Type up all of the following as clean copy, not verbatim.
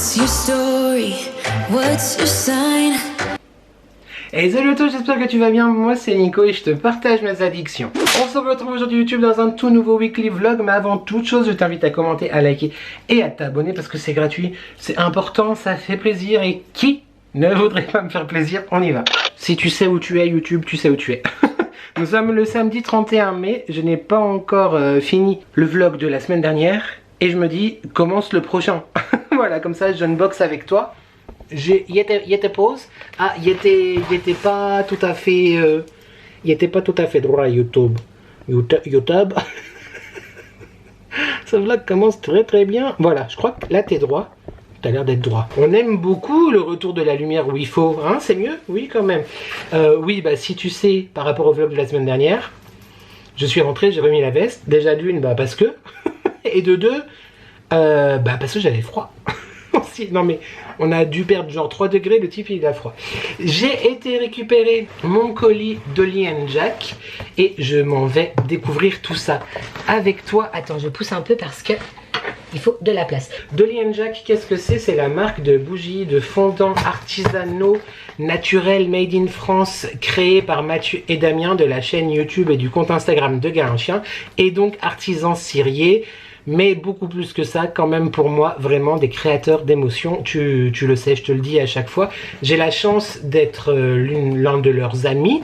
What's your story? What's your sign? Hey salut à toi, j'espère que tu vas bien, moi c'est Nico et je te partage mes addictions. On se retrouve aujourd'hui YouTube dans un tout nouveau weekly vlog, mais avant toute chose je t'invite à commenter, à liker et à t'abonner parce que c'est gratuit, c'est important, ça fait plaisir et qui ne voudrait pas me faire plaisir, on y va. Si tu sais où tu es YouTube, tu sais où tu es. Nous sommes le samedi 31 mai, je n'ai pas encore fini le vlog de la semaine dernière et je me dis commence le prochain. Voilà, comme ça je unbox avec toi. Il était pause. Ah, il était pas tout à fait il était pas tout à fait droit YouTube. YouTube. Ce vlog commence très bien. Voilà, je crois que là t'es droit. T'as l'air d'être droit. On aime beaucoup le retour de la lumière où il faut, hein, c'est mieux? Oui, quand même. Oui, bah si tu sais, par rapport au vlog de la semaine dernière, je suis rentré, j'ai remis la veste. Déjà d'une, bah parce que. Et de deux, bah parce que j'avais froid. Non mais on a dû perdre genre 3 degrés, le type il a froid. J'ai été récupérer mon colis Dolly & Jack et je m'en vais découvrir tout ça avec toi. Attends, je pousse un peu parce que il faut de la place. Dolly & Jack, qu'est-ce que c'est? C'est la marque de bougies, de fondants artisanaux, naturels, made in France, créés par Mathieu et Damien de la chaîne YouTube et du compte Instagram de Gars un Chien, et donc artisans ciriers. Mais beaucoup plus que ça, quand même pour moi, vraiment des créateurs d'émotions. Tu le sais, je te le dis à chaque fois. J'ai la chance d'être l'un de leurs amis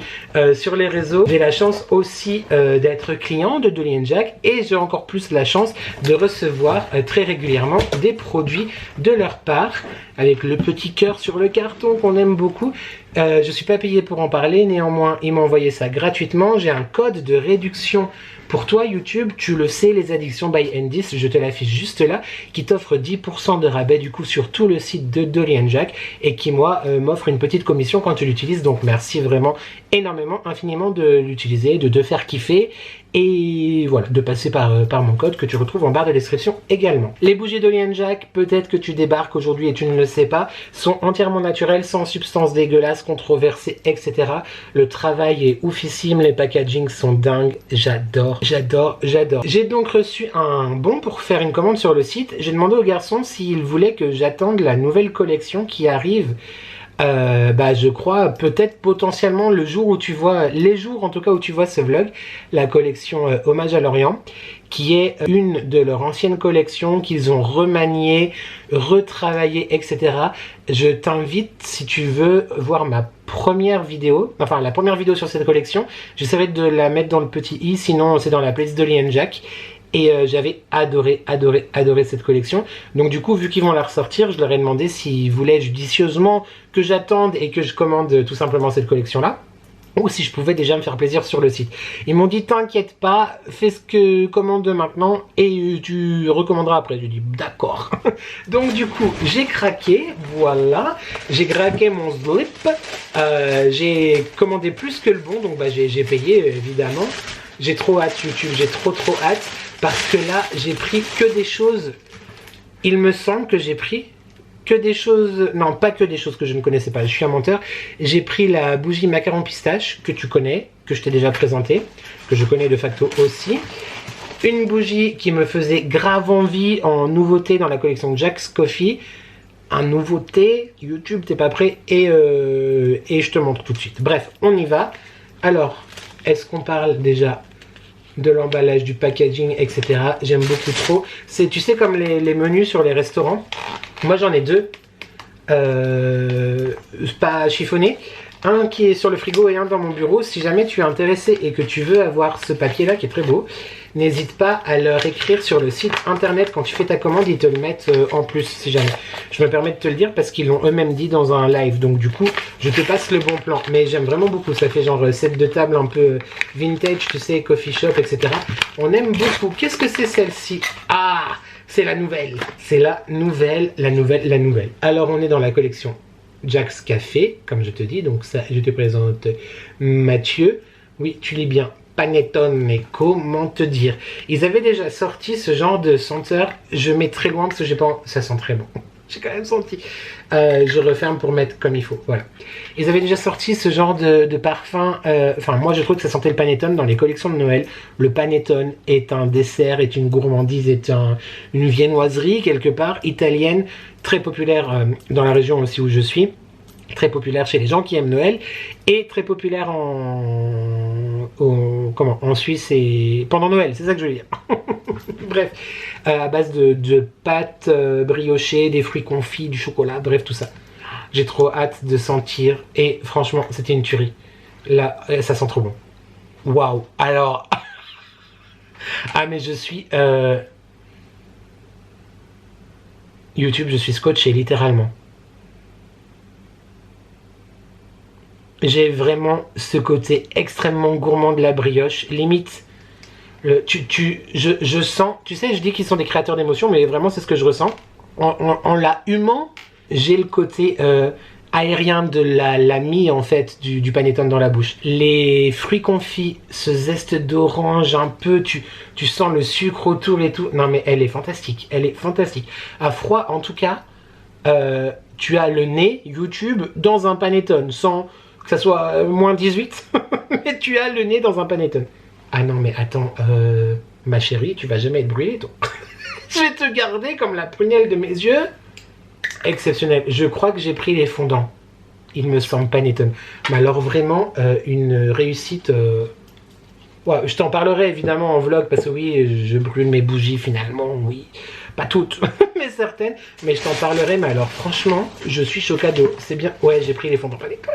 sur les réseaux. J'ai la chance aussi d'être client de Dolly & Jack. Et j'ai encore plus la chance de recevoir très régulièrement des produits de leur part. Avec le petit cœur sur le carton qu'on aime beaucoup. Je suis pas payé pour en parler, néanmoins ils m'ont envoyé ça gratuitement. J'ai un code de réduction pour toi YouTube, tu le sais, les addictions by N10, je te l'affiche juste là, qui t'offre 10% de rabais du coup sur tout le site de Dolly & Jack et qui moi m'offre une petite commission quand tu l'utilises. Donc merci vraiment énormément, infiniment de l'utiliser, de te faire kiffer et voilà, de passer par mon code que tu retrouves en barre de description également. Les bougies Dolly & Jack, peut-être que tu débarques aujourd'hui et tu ne le sais pas, sont entièrement naturelles, sans substances dégueulasses, controversées, etc. Le travail est oufissime, les packagings sont dingues, j'adore. J'ai donc reçu un bon pour faire une commande sur le site. J'ai demandé au garçon s'il voulait que j'attende la nouvelle collection qui arrive. Bah je crois peut-être potentiellement le jour où tu vois, les jours en tout cas où tu vois ce vlog, la collection Hommage à Lorient, qui est une de leurs anciennes collections qu'ils ont remaniée, retravaillée, etc. Je t'invite, si tu veux voir ma première vidéo, enfin la première vidéo sur cette collection, j'essaierai de la mettre dans le petit i, sinon c'est dans la playlist Dolly & Jack. Et j'avais adoré cette collection. Donc du coup, vu qu'ils vont la ressortir, je leur ai demandé s'ils voulaient judicieusement que j'attende et que je commande tout simplement cette collection-là, ou si je pouvais déjà me faire plaisir sur le site. Ils m'ont dit t'inquiète pas, fais ce que commande maintenant et tu recommanderas après. Je dis d'accord. Donc du coup j'ai craqué, voilà, j'ai craqué mon slip, j'ai commandé plus que le bon, donc bah, j'ai payé évidemment. J'ai trop hâte YouTube, j'ai trop hâte parce que là j'ai pris que des choses, il me semble que j'ai pris que des choses, non pas que des choses que je ne connaissais pas, je suis un menteur. J'ai pris la bougie macaron pistache que tu connais, que je t'ai déjà présenté, que je connais de facto aussi. Une bougie qui me faisait grave envie en nouveauté dans la collection Jack's Coffee. Un nouveauté, YouTube t'es pas prêt et je te montre tout de suite. Bref, on y va. Alors, est-ce qu'on parle déjà de l'emballage, du packaging, etc. J'aime beaucoup trop. C'est, tu sais, comme les menus sur les restaurants. Moi, j'en ai deux. Pas chiffonnés. Un qui est sur le frigo et un dans mon bureau. Si jamais tu es intéressé et que tu veux avoir ce papier-là qui est très beau, n'hésite pas à leur écrire sur le site internet. Quand tu fais ta commande, ils te le mettent en plus, si jamais. Je me permets de te le dire parce qu'ils l'ont eux-mêmes dit dans un live. Donc du coup, je te passe le bon plan. Mais j'aime vraiment beaucoup. Ça fait genre set de table un peu vintage, tu sais, coffee shop, etc. On aime beaucoup. Qu'est-ce que c'est celle-ci? Ah, c'est la nouvelle. C'est la nouvelle. Alors, on est dans la collection Jack's Café, comme je te dis. Donc ça, je te présente Mathieu. Oui, tu lis bien. Panettone, mais comment te dire? Ils avaient déjà sorti ce genre de senteur. Je mets très loin parce que j'ai pas... Ça sent très bon. J'ai quand même senti. Je referme pour mettre comme il faut. Voilà. Ils avaient déjà sorti ce genre de parfum. Enfin, moi, je trouve que ça sentait le panettone dans les collections de Noël. Le panettone est un dessert, est une gourmandise, est une viennoiserie, quelque part, italienne, très populaire dans la région aussi où je suis. Très populaire chez les gens qui aiment Noël. Et très populaire en Suisse et pendant Noël. C'est ça que je veux dire. Bref, à base de pâtes briochées, des fruits confits, du chocolat, bref, tout ça. J'ai trop hâte de sentir. Et franchement, c'était une tuerie. Là, ça sent trop bon. Waouh. Alors... ah, mais je suis... YouTube, je suis scotché, littéralement. J'ai vraiment ce côté extrêmement gourmand de la brioche. Limite... je sens, tu sais, je dis qu'ils sont des créateurs d'émotions, mais vraiment c'est ce que je ressens. En la humant, j'ai le côté aérien de la mie en fait du panettone dans la bouche. Les fruits confits, ce zeste d'orange un peu, tu sens le sucre autour et tout. Non mais elle est fantastique, elle est fantastique. À froid en tout cas, tu as le nez YouTube dans un panettone, sans que ça soit moins 18, mais tu as le nez dans un panettone. Ah non mais attends, ma chérie, tu vas jamais être brûlée toi. Je vais te garder comme la prunelle de mes yeux. Exceptionnel. Je crois que j'ai pris les fondants. Il me semble panettone. Mais alors vraiment une réussite. Ouais, je t'en parlerai évidemment en vlog parce que oui, je brûle mes bougies finalement, oui. Pas toutes, mais certaines. Mais je t'en parlerai. Mais alors franchement, je suis chocado. C'est bien. Ouais, j'ai pris les fondants panettone.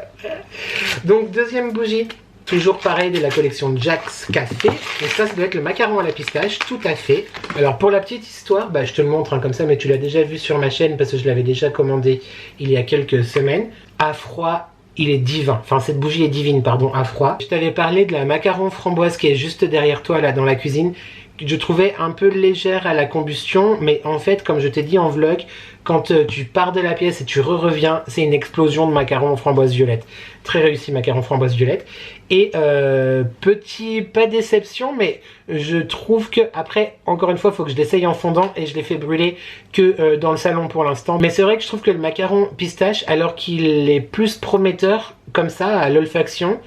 Donc deuxième bougie. Toujours pareil de la collection Jack's Café. Et ça doit être le macaron à la pistache, tout à fait. Alors pour la petite histoire, bah, je te le montre comme ça, mais tu l'as déjà vu sur ma chaîne parce que je l'avais déjà commandé il y a quelques semaines. À froid, il est divin. Enfin, cette bougie est divine, pardon, à froid. Je t'avais parlé de la macaron framboise qui est juste derrière toi, là, dans la cuisine. Je trouvais un peu légère à la combustion, mais en fait, comme je t'ai dit en vlog, quand tu pars de la pièce et tu reviens, c'est une explosion de macaron framboise violette. Très réussi macaron framboise violette. Et pas déception, mais je trouve que après, encore une fois, il faut que je l'essaye en fondant et je l'ai fait brûler que dans le salon pour l'instant. Mais c'est vrai que je trouve que le macaron pistache, alors qu'il est plus prometteur comme ça à l'olfaction,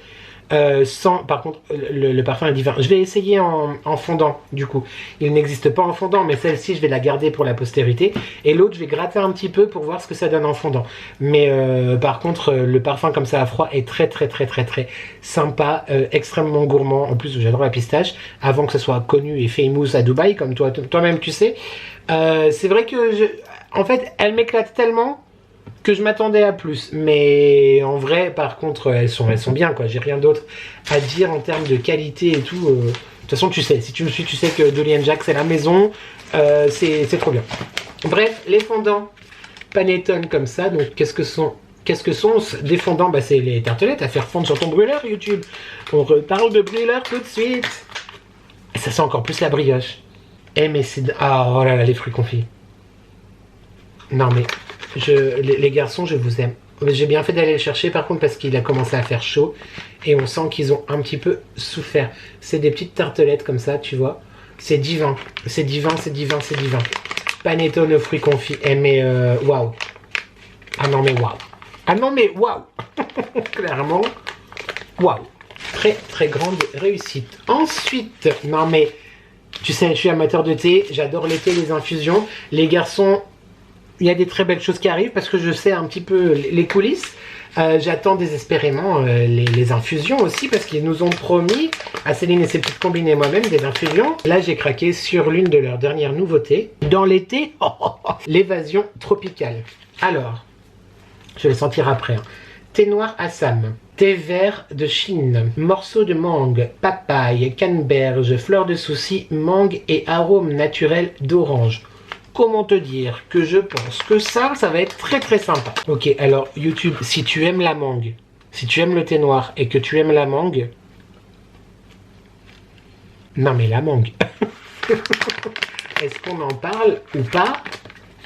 par contre le parfum est divin. Je vais essayer en fondant du coup. Il n'existe pas en fondant, mais celle-ci je vais la garder pour la postérité. Et l'autre je vais gratter un petit peu pour voir ce que ça donne en fondant. Mais par contre le parfum comme ça à froid est très sympa, extrêmement gourmand. En plus j'adore la pistache. Avant que ce soit connu et famous à Dubaï, comme toi-même tu sais. C'est vrai que en fait elle m'éclate tellement que je m'attendais à plus, mais en vrai par contre elles sont bien quoi, j'ai rien d'autre à dire en termes de qualité et tout. De toute façon tu sais, si tu me suis tu sais que Dolly & Jack c'est la maison, c'est trop bien. Bref, les fondants panettone comme ça, donc qu'est-ce que sont des fondants? Bah c'est les tartelettes à faire fondre sur ton brûleur YouTube. On reparle de brûleur tout de suite. Et ça sent encore plus la brioche. Eh mais c'est... Ah oh là là, les fruits confits. Non mais... les garçons, je vous aime. J'ai bien fait d'aller le chercher par contre parce qu'il a commencé à faire chaud et on sent qu'ils ont un petit peu souffert. C'est des petites tartelettes comme ça, tu vois. C'est divin, c'est divin. Panettone aux fruits confits. Eh mais waouh. Ah non mais waouh. Ah non mais waouh. Clairement, waouh. Très grande réussite. Ensuite, non mais tu sais, je suis amateur de thé. J'adore l'été, les infusions. Les garçons... Il y a des très belles choses qui arrivent parce que je sais un petit peu les coulisses. J'attends désespérément les infusions aussi parce qu'ils nous ont promis à Céline et ses petites combines et moi-même des infusions. Là j'ai craqué sur l'une de leurs dernières nouveautés. Dans l'été, l'évasion tropicale. Alors, je vais le sentir après. Thé noir Assam, thé vert de Chine, morceaux de mangue, papaye, canneberge, fleur de souci, mangue et arôme naturel d'orange. Comment te dire que je pense que ça va être très sympa. Ok, alors YouTube, si tu aimes la mangue, si tu aimes le thé noir et que tu aimes la mangue... Non mais la mangue. Est-ce qu'on en parle ou pas?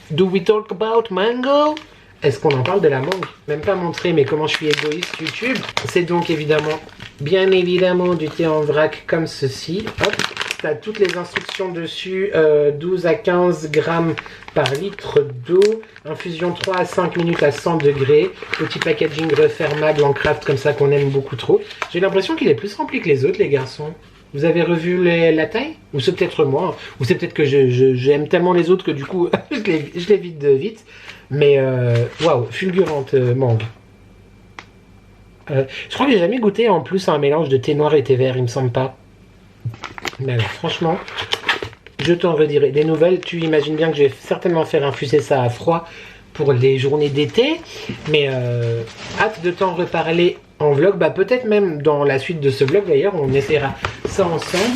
Do we talk about mango? Est-ce qu'on en parle de la mangue? Même pas montrer, mais comment je suis égoïste YouTube. C'est donc évidemment, bien évidemment, du thé en vrac comme ceci. Hop. tu as toutes les instructions dessus, 12 à 15 grammes par litre d'eau, infusion 3 à 5 minutes à 100 degrés, petit packaging refermable en craft comme ça qu'on aime beaucoup trop. J'ai l'impression qu'il est plus rempli que les autres, les garçons. Vous avez revu la taille? Ou c'est peut-être moi, ou c'est peut-être que j'aime tellement les autres que du coup je les vide vite. Mais waouh, fulgurante mangue. Je crois que j'ai jamais goûté en plus un mélange de thé noir et thé vert, il me semble pas. Mais alors franchement, je t'en redirai des nouvelles. Tu imagines bien que je vais certainement faire infuser ça à froid pour les journées d'été. Mais hâte de t'en reparler en vlog. Bah peut-être même dans la suite de ce vlog d'ailleurs, on essaiera ça ensemble.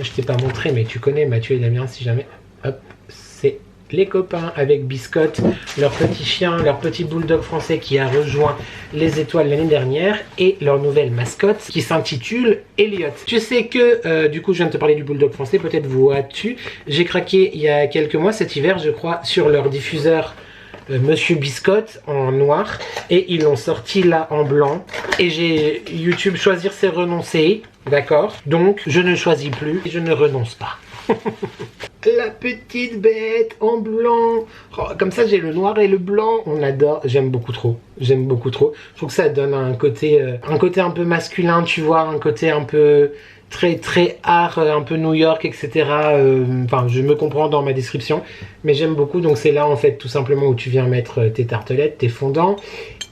Je t'ai pas montré mais tu connais Mathieu et Damien si jamais. Hop, c'est les copains avec Biscotte, leur petit chien, leur petit bulldog français qui a rejoint les étoiles l'année dernière et leur nouvelle mascotte qui s'intitule Elliot. Tu sais que, du coup je viens de te parler du bulldog français, peut-être vois-tu, j'ai craqué il y a quelques mois cet hiver je crois sur leur diffuseur Monsieur Biscotte en noir et ils l'ont sorti là en blanc et j'ai YouTube choisir c'est renoncer, d'accord, donc je ne choisis plus et je ne renonce pas. La petite bête en blanc. Oh, comme ça j'ai le noir et le blanc. On adore. J'aime beaucoup trop. J'aime beaucoup trop. Je trouve que ça donne un côté un peu masculin, tu vois, un côté un peu très art, un peu New York, etc. Enfin, je me comprends dans ma description, mais j'aime beaucoup. Donc c'est là en fait tout simplement où tu viens mettre tes tartelettes, tes fondants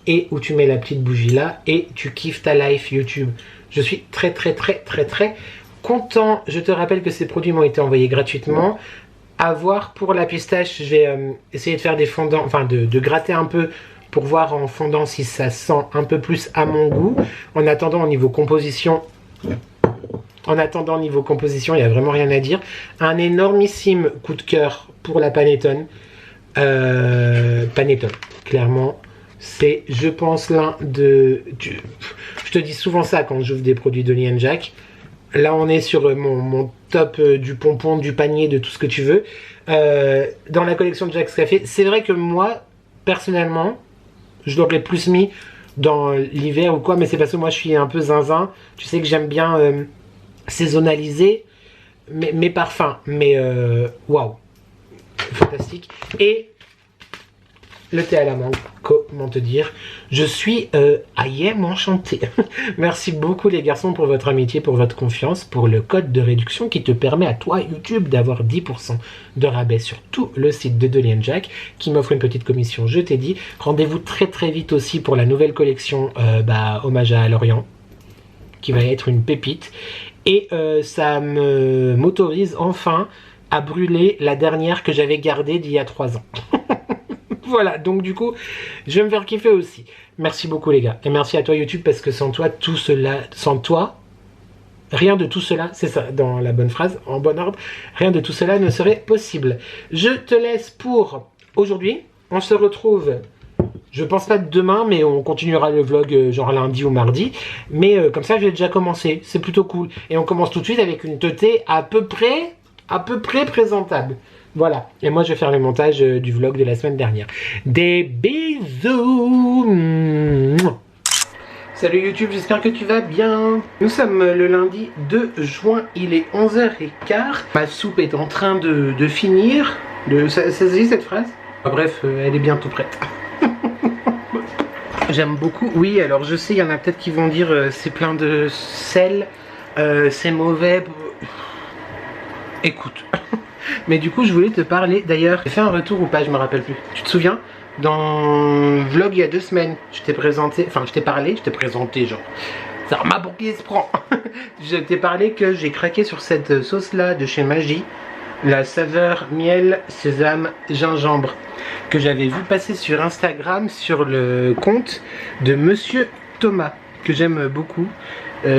et où tu mets la petite bougie là et tu kiffes ta life YouTube. Je suis très content. Je te rappelle que ces produits m'ont été envoyés gratuitement. À voir pour la pistache, je vais essayer de faire des fondants, enfin de gratter un peu pour voir en fondant si ça sent un peu plus à mon goût. En attendant, au niveau composition, il n'y a vraiment rien à dire. Un énormissime coup de cœur pour la panettone. Panettone, clairement. C'est, je pense, l'un de... Je te dis souvent ça quand j'ouvre des produits d'Oli & Jack. Là, on est sur mon top du pompon, du panier, de tout ce que tu veux. Dans la collection de Jack's Café, c'est vrai que moi, personnellement, je l'aurais plus mis dans l'hiver ou quoi, mais c'est parce que moi, je suis un peu zinzin. Tu sais que j'aime bien saisonnaliser mes parfums. Mais waouh, fantastique. Et le thé à la mangue, comment te dire, je suis I am enchanté. Merci beaucoup les garçons pour votre amitié, pour votre confiance, pour le code de réduction qui te permet à toi YouTube d'avoir 10% de rabais sur tout le site de Dolly & Jack, qui m'offre une petite commission, je t'ai dit. Rendez-vous très vite aussi pour la nouvelle collection hommage à Lorient, qui va être une pépite. Et ça m'autorise enfin à brûler la dernière que j'avais gardée d'il y a 3 ans. Voilà, donc du coup, je vais me faire kiffer aussi. Merci beaucoup les gars. Et merci à toi YouTube parce que sans toi, tout cela... Sans toi, rien de tout cela, c'est ça, dans la bonne phrase, en bon ordre, rien de tout cela ne serait possible. Je te laisse pour aujourd'hui. On se retrouve, je pense pas demain, mais on continuera le vlog genre lundi ou mardi. Mais comme ça, j'ai déjà commencé. C'est plutôt cool. Et on commence tout de suite avec une teuté à peu près présentable. Voilà, et moi je vais faire le montage du vlog de la semaine dernière. Des bisous. Salut YouTube, j'espère que tu vas bien. Nous sommes le lundi 2 juin, il est 11h15. Ma soupe est en train de finir. Ça se dit cette phrase? Bref, elle est bientôt prête. J'aime beaucoup. Oui, alors je sais, il y en a peut-être qui vont dire c'est plein de sel, c'est mauvais. Écoute. Mais du coup je voulais te parler, d'ailleurs, j'ai fait un retour ou pas, je me rappelle plus. Tu te souviens? Dans le vlog il y a 2 semaines, je t'ai présenté, enfin je t'ai présenté genre, ça m'a pour qui se prend. Je t'ai parlé que j'ai craqué sur cette sauce là de chez Maggi, la saveur miel, sésame, gingembre, que j'avais vu passer sur Instagram sur le compte de Monsieur Thomas, que j'aime beaucoup.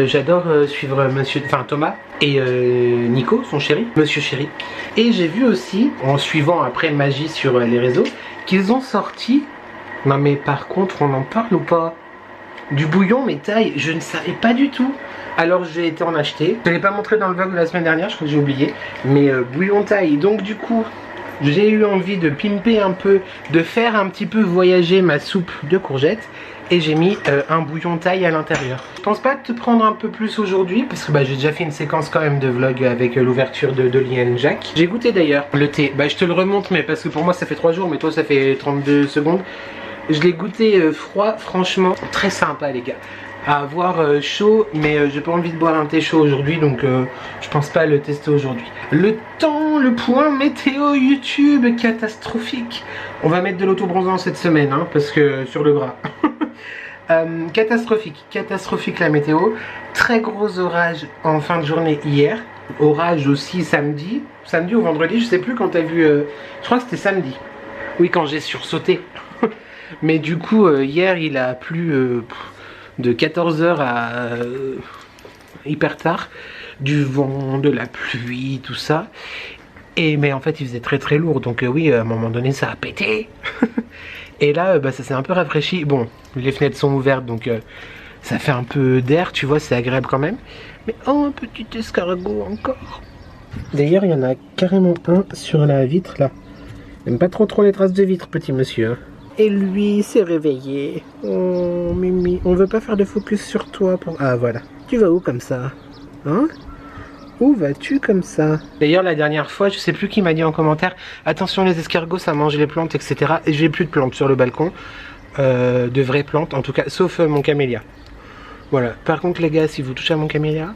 J'adore suivre Thomas et Nico, son chéri, Monsieur Chéri. Et j'ai vu aussi, en suivant après Maggi sur les réseaux, qu'ils ont sorti, non mais par contre on en parle ou pas, du bouillon mais taille, je ne savais pas du tout. Alors j'ai été en acheter, je ne l'ai pas montré dans le vlog de la semaine dernière, je crois que j'ai oublié, mais bouillon taille, donc du coup j'ai eu envie de pimper un peu, de faire un petit peu voyager ma soupe de courgettes. et j'ai mis un bouillon thaï à l'intérieur. Je pense pas te prendre un peu plus aujourd'hui parce que j'ai déjà fait une séquence quand même de vlog avec l'ouverture de Lien Jack. J'ai goûté d'ailleurs le thé, je te le remonte mais parce que pour moi ça fait 3 jours mais toi ça fait 32 secondes. Je l'ai goûté froid, franchement très sympa les gars. À avoir chaud, mais j'ai pas envie de boire un thé chaud aujourd'hui, donc je pense pas le tester aujourd'hui. Le temps, le point météo YouTube catastrophique. On va mettre de l'autobronzant cette semaine, hein, parce que sur le bras. Catastrophique la météo. Très gros orage en fin de journée hier. Orage aussi samedi ou vendredi, je sais plus quand t'as vu. Je crois que c'était samedi. Oui, quand j'ai sursauté. Mais du coup, hier il a plu. De 14h à hyper tard, du vent, de la pluie, tout ça. Mais en fait il faisait très lourd, donc oui, à un moment donné ça a pété. Et là ça s'est un peu rafraîchi. Bon, les fenêtres sont ouvertes, donc ça fait un peu d'air, tu vois, c'est agréable quand même. Mais oh, un petit escargot encore. D'ailleurs il y en a carrément un sur la vitre là. J'aime pas trop les traces de vitre, petit monsieur. Et lui s'est réveillé. Oh Mimi, on veut pas faire de focus sur toi pour... Ah voilà. Tu vas où comme ça? Hein? Où vas-tu comme ça? D'ailleurs la dernière fois, je sais plus qui m'a dit en commentaire, attention les escargots ça mange les plantes, etc. Et j'ai plus de plantes sur le balcon. De vraies plantes en tout cas, sauf mon camélia. Voilà. Par contre les gars, si vous touchez à mon camélia,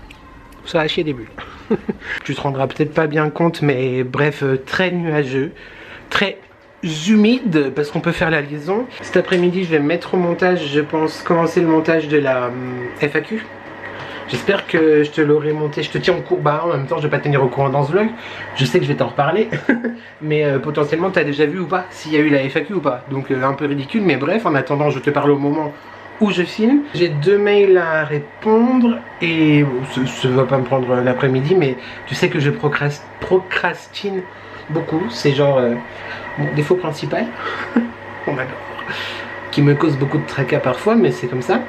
ça va chier des bulles. Tu te rendras peut-être pas bien compte, mais bref, très nuageux. Très humide parce qu'on peut faire la liaison. Cet après-midi je vais me mettre au montage, je pense commencer le montage de la FAQ. J'espère que je te l'aurai monté, je te tiens au courant. En même temps je vais pas te tenir au courant dans ce vlog, je sais que je vais t'en reparler. Mais potentiellement tu as déjà vu ou pas s'il y a eu la FAQ ou pas, donc un peu ridicule, mais bref, en attendant je te parle au moment où je filme. J'ai 2 mails à répondre et ça va pas me prendre l'après-midi, mais tu sais que je procrastine beaucoup, c'est genre mon défaut principal. On adore. Qui me cause beaucoup de tracas parfois, mais c'est comme ça.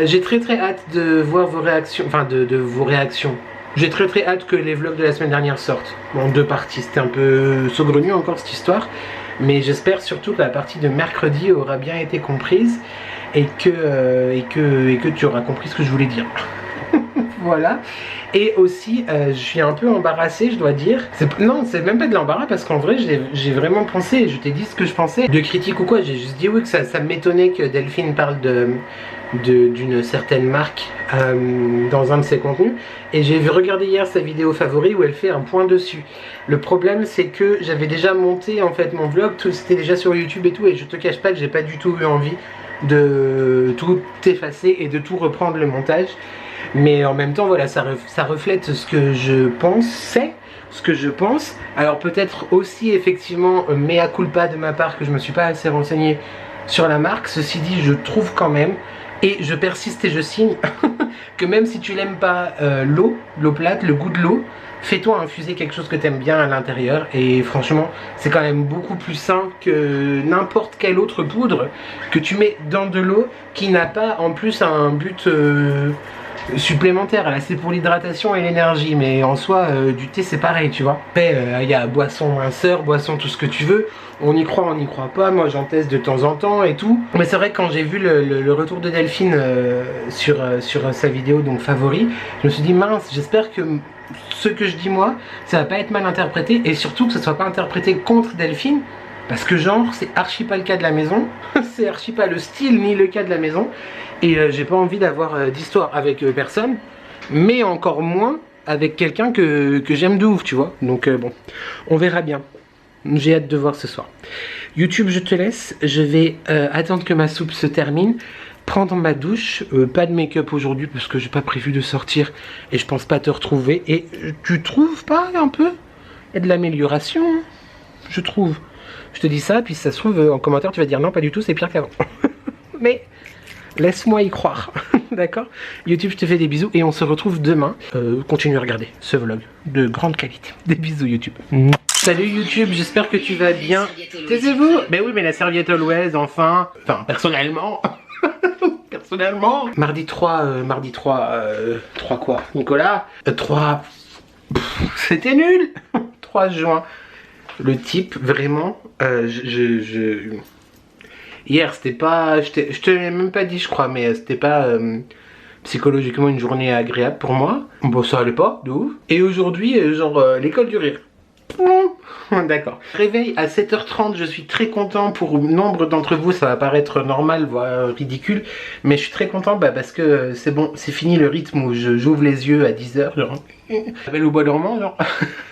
J'ai très hâte de voir vos réactions, enfin de vos réactions. J'ai très hâte que les vlogs de la semaine dernière sortent. En 2 parties, c'était un peu saugrenu encore cette histoire. Mais j'espère surtout que la partie de mercredi aura bien été comprise et que tu auras compris ce que je voulais dire. Voilà. Et aussi je suis un peu embarrassé, je dois dire. Non, c'est même pas de l'embarras parce qu'en vrai j'ai vraiment pensé, je t'ai dit ce que je pensais de critique ou quoi. J'ai juste dit oui que ça m'étonnait que Delphine parle d'une certaine marque dans un de ses contenus. Et j'ai regardé hier sa vidéo favori où elle fait un point dessus. Le problème c'est que j'avais déjà monté en fait mon vlog, c'était déjà sur YouTube et tout, et je te cache pas que j'ai pas du tout eu envie de tout effacer et de tout reprendre le montage. Mais en même temps voilà, ça reflète ce que je pensais, ce que je pense. Alors peut-être aussi effectivement mea culpa de ma part que je me suis pas assez renseigné sur la marque. Ceci dit, je trouve quand même, et je persiste et je signe, que même si tu n'aimes pas l'eau plate, le goût de l'eau, fais-toi infuser quelque chose que tu aimes bien à l'intérieur. Et franchement, c'est quand même beaucoup plus sain que n'importe quelle autre poudre que tu mets dans de l'eau qui n'a pas en plus un but supplémentaire. Là c'est pour l'hydratation et l'énergie, mais en soi du thé c'est pareil, tu vois. Après il y a boisson minceur, boisson tout ce que tu veux, on y croit, on n'y croit pas, moi j'en teste de temps en temps et tout. Mais c'est vrai que quand j'ai vu le retour de Delphine sur sa vidéo donc favori, je me suis dit mince, j'espère que ce que je dis moi ça va pas être mal interprété, et surtout que ça soit pas interprété contre Delphine. Parce que genre c'est archi pas le cas de la maison, c'est archi pas le style ni le cas de la maison. Et j'ai pas envie d'avoir d'histoire avec personne, mais encore moins avec quelqu'un que j'aime de ouf, tu vois. Donc bon, on verra bien. J'ai hâte de voir ce soir. YouTube, je te laisse, je vais attendre que ma soupe se termine, prendre ma douche, pas de make-up aujourd'hui parce que j'ai pas prévu de sortir et je pense pas te retrouver. Et tu trouves pas un peu? Il y a de l'amélioration, je trouve. Je te dis ça, puis si ça se trouve en commentaire tu vas dire non pas du tout, c'est pire qu'avant. Mais laisse-moi y croire. D'accord? YouTube, je te fais des bisous et on se retrouve demain. Continue à regarder ce vlog de grande qualité. Des bisous YouTube. Salut YouTube, j'espère que tu vas bien. Taisez-vous. Mais oui, mais la serviette always, enfin. Enfin, personnellement. Personnellement. Mardi 3, 3 quoi Nicolas 3. C'était nul. 3 juin. Le type, vraiment, Hier, c'était pas... Je te l'ai même pas dit, je crois, mais c'était pas psychologiquement une journée agréable pour moi. Bon, ça allait pas, de ouf. Et aujourd'hui, genre, l'école du rire. D'accord. Réveil à 7h30, je suis très content. Pour nombre d'entre vous, ça va paraître normal, voire ridicule. Mais je suis très content parce que c'est bon, c'est fini le rythme où j'ouvre les yeux à 10h. Genre, Belle au bois dormant, genre.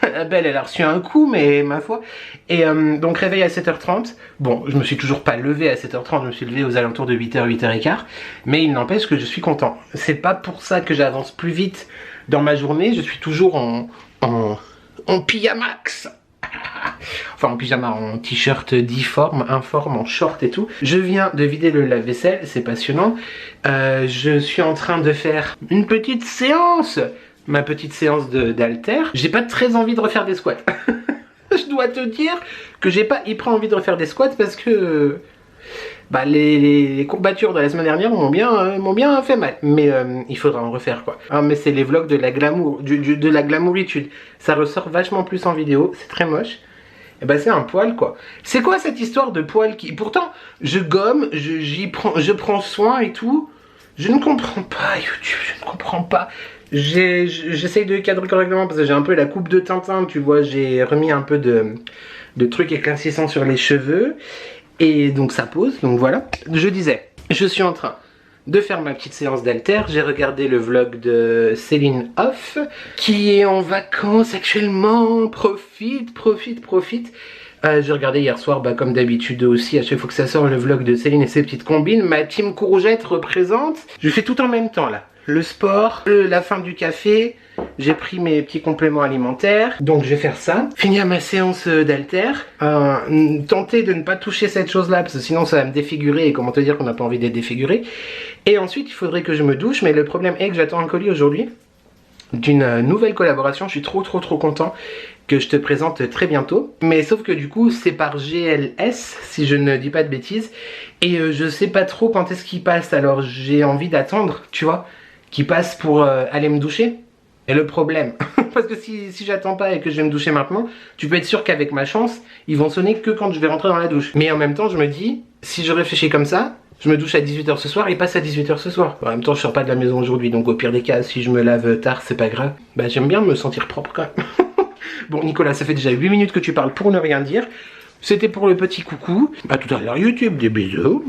La Belle, elle a reçu un coup, mais ma foi. Et donc réveil à 7h30. Bon, je me suis toujours pas levé à 7h30, je me suis levé aux alentours de 8h, 8h15. Mais il n'empêche que je suis content. C'est pas pour ça que j'avance plus vite dans ma journée. Je suis toujours en pyjamax. Enfin en pyjama, en t-shirt difforme, informe, en short et tout. Je viens de vider le lave-vaisselle, c'est passionnant. Je suis en train de faire une petite séance. Ma petite séance d'haltère. J'ai pas très envie de refaire des squats. Je dois te dire que j'ai pas hyper envie de refaire des squats parce que bah, les courbatures de la semaine dernière m'ont bien fait mal. Mais il faudra en refaire quoi. Ah, mais c'est les vlogs de la glamour, de la glamouritude. Ça ressort vachement plus en vidéo, c'est très moche. Et bah c'est un poil quoi. C'est quoi cette histoire de poil qui... Pourtant je gomme, je prends soin et tout. Je ne comprends pas YouTube, je ne comprends pas. J'essaye de cadrer correctement parce que j'ai un peu la coupe de Tintin, tu vois, j'ai remis un peu de trucs éclaircissants sur les cheveux. Et donc ça pose, donc voilà. Je disais, je suis en train de faire ma petite séance d'haltère. J'ai regardé le vlog de Céline Hoff, qui est en vacances actuellement. Profite. J'ai regardé hier soir, comme d'habitude aussi, à chaque fois que ça sort, le vlog de Céline et ses petites combines. Ma team courgette représente. Je fais tout en même temps là. Le sport, la fin du café, j'ai pris mes petits compléments alimentaires, donc je vais faire ça. Finir ma séance d'haltère, tenter de ne pas toucher cette chose-là, parce que sinon ça va me défigurer, et comment te dire qu'on n'a pas envie d'être défiguré. Et ensuite, il faudrait que je me douche, mais le problème est que j'attends un colis aujourd'hui, d'une nouvelle collaboration. Je suis trop content que je te présente très bientôt. Mais sauf que du coup, c'est par GLS, si je ne dis pas de bêtises, et je sais pas trop quand est-ce qu'il passe, alors j'ai envie d'attendre, tu vois, qui passe pour aller me doucher. Et le problème, parce que si j'attends pas et que je vais me doucher maintenant, tu peux être sûr qu'avec ma chance, ils vont sonner que quand je vais rentrer dans la douche. Mais en même temps, je me dis, si je réfléchis comme ça, je me douche à 18h ce soir et passe à 18h ce soir. En même temps, je sors pas de la maison aujourd'hui, donc au pire des cas, si je me lave tard, c'est pas grave. Bah j'aime bien me sentir propre quand même. Bon Nicolas, ça fait déjà 8 minutes que tu parles pour ne rien dire. C'était pour le petit coucou. À tout à l'heure YouTube, des bisous.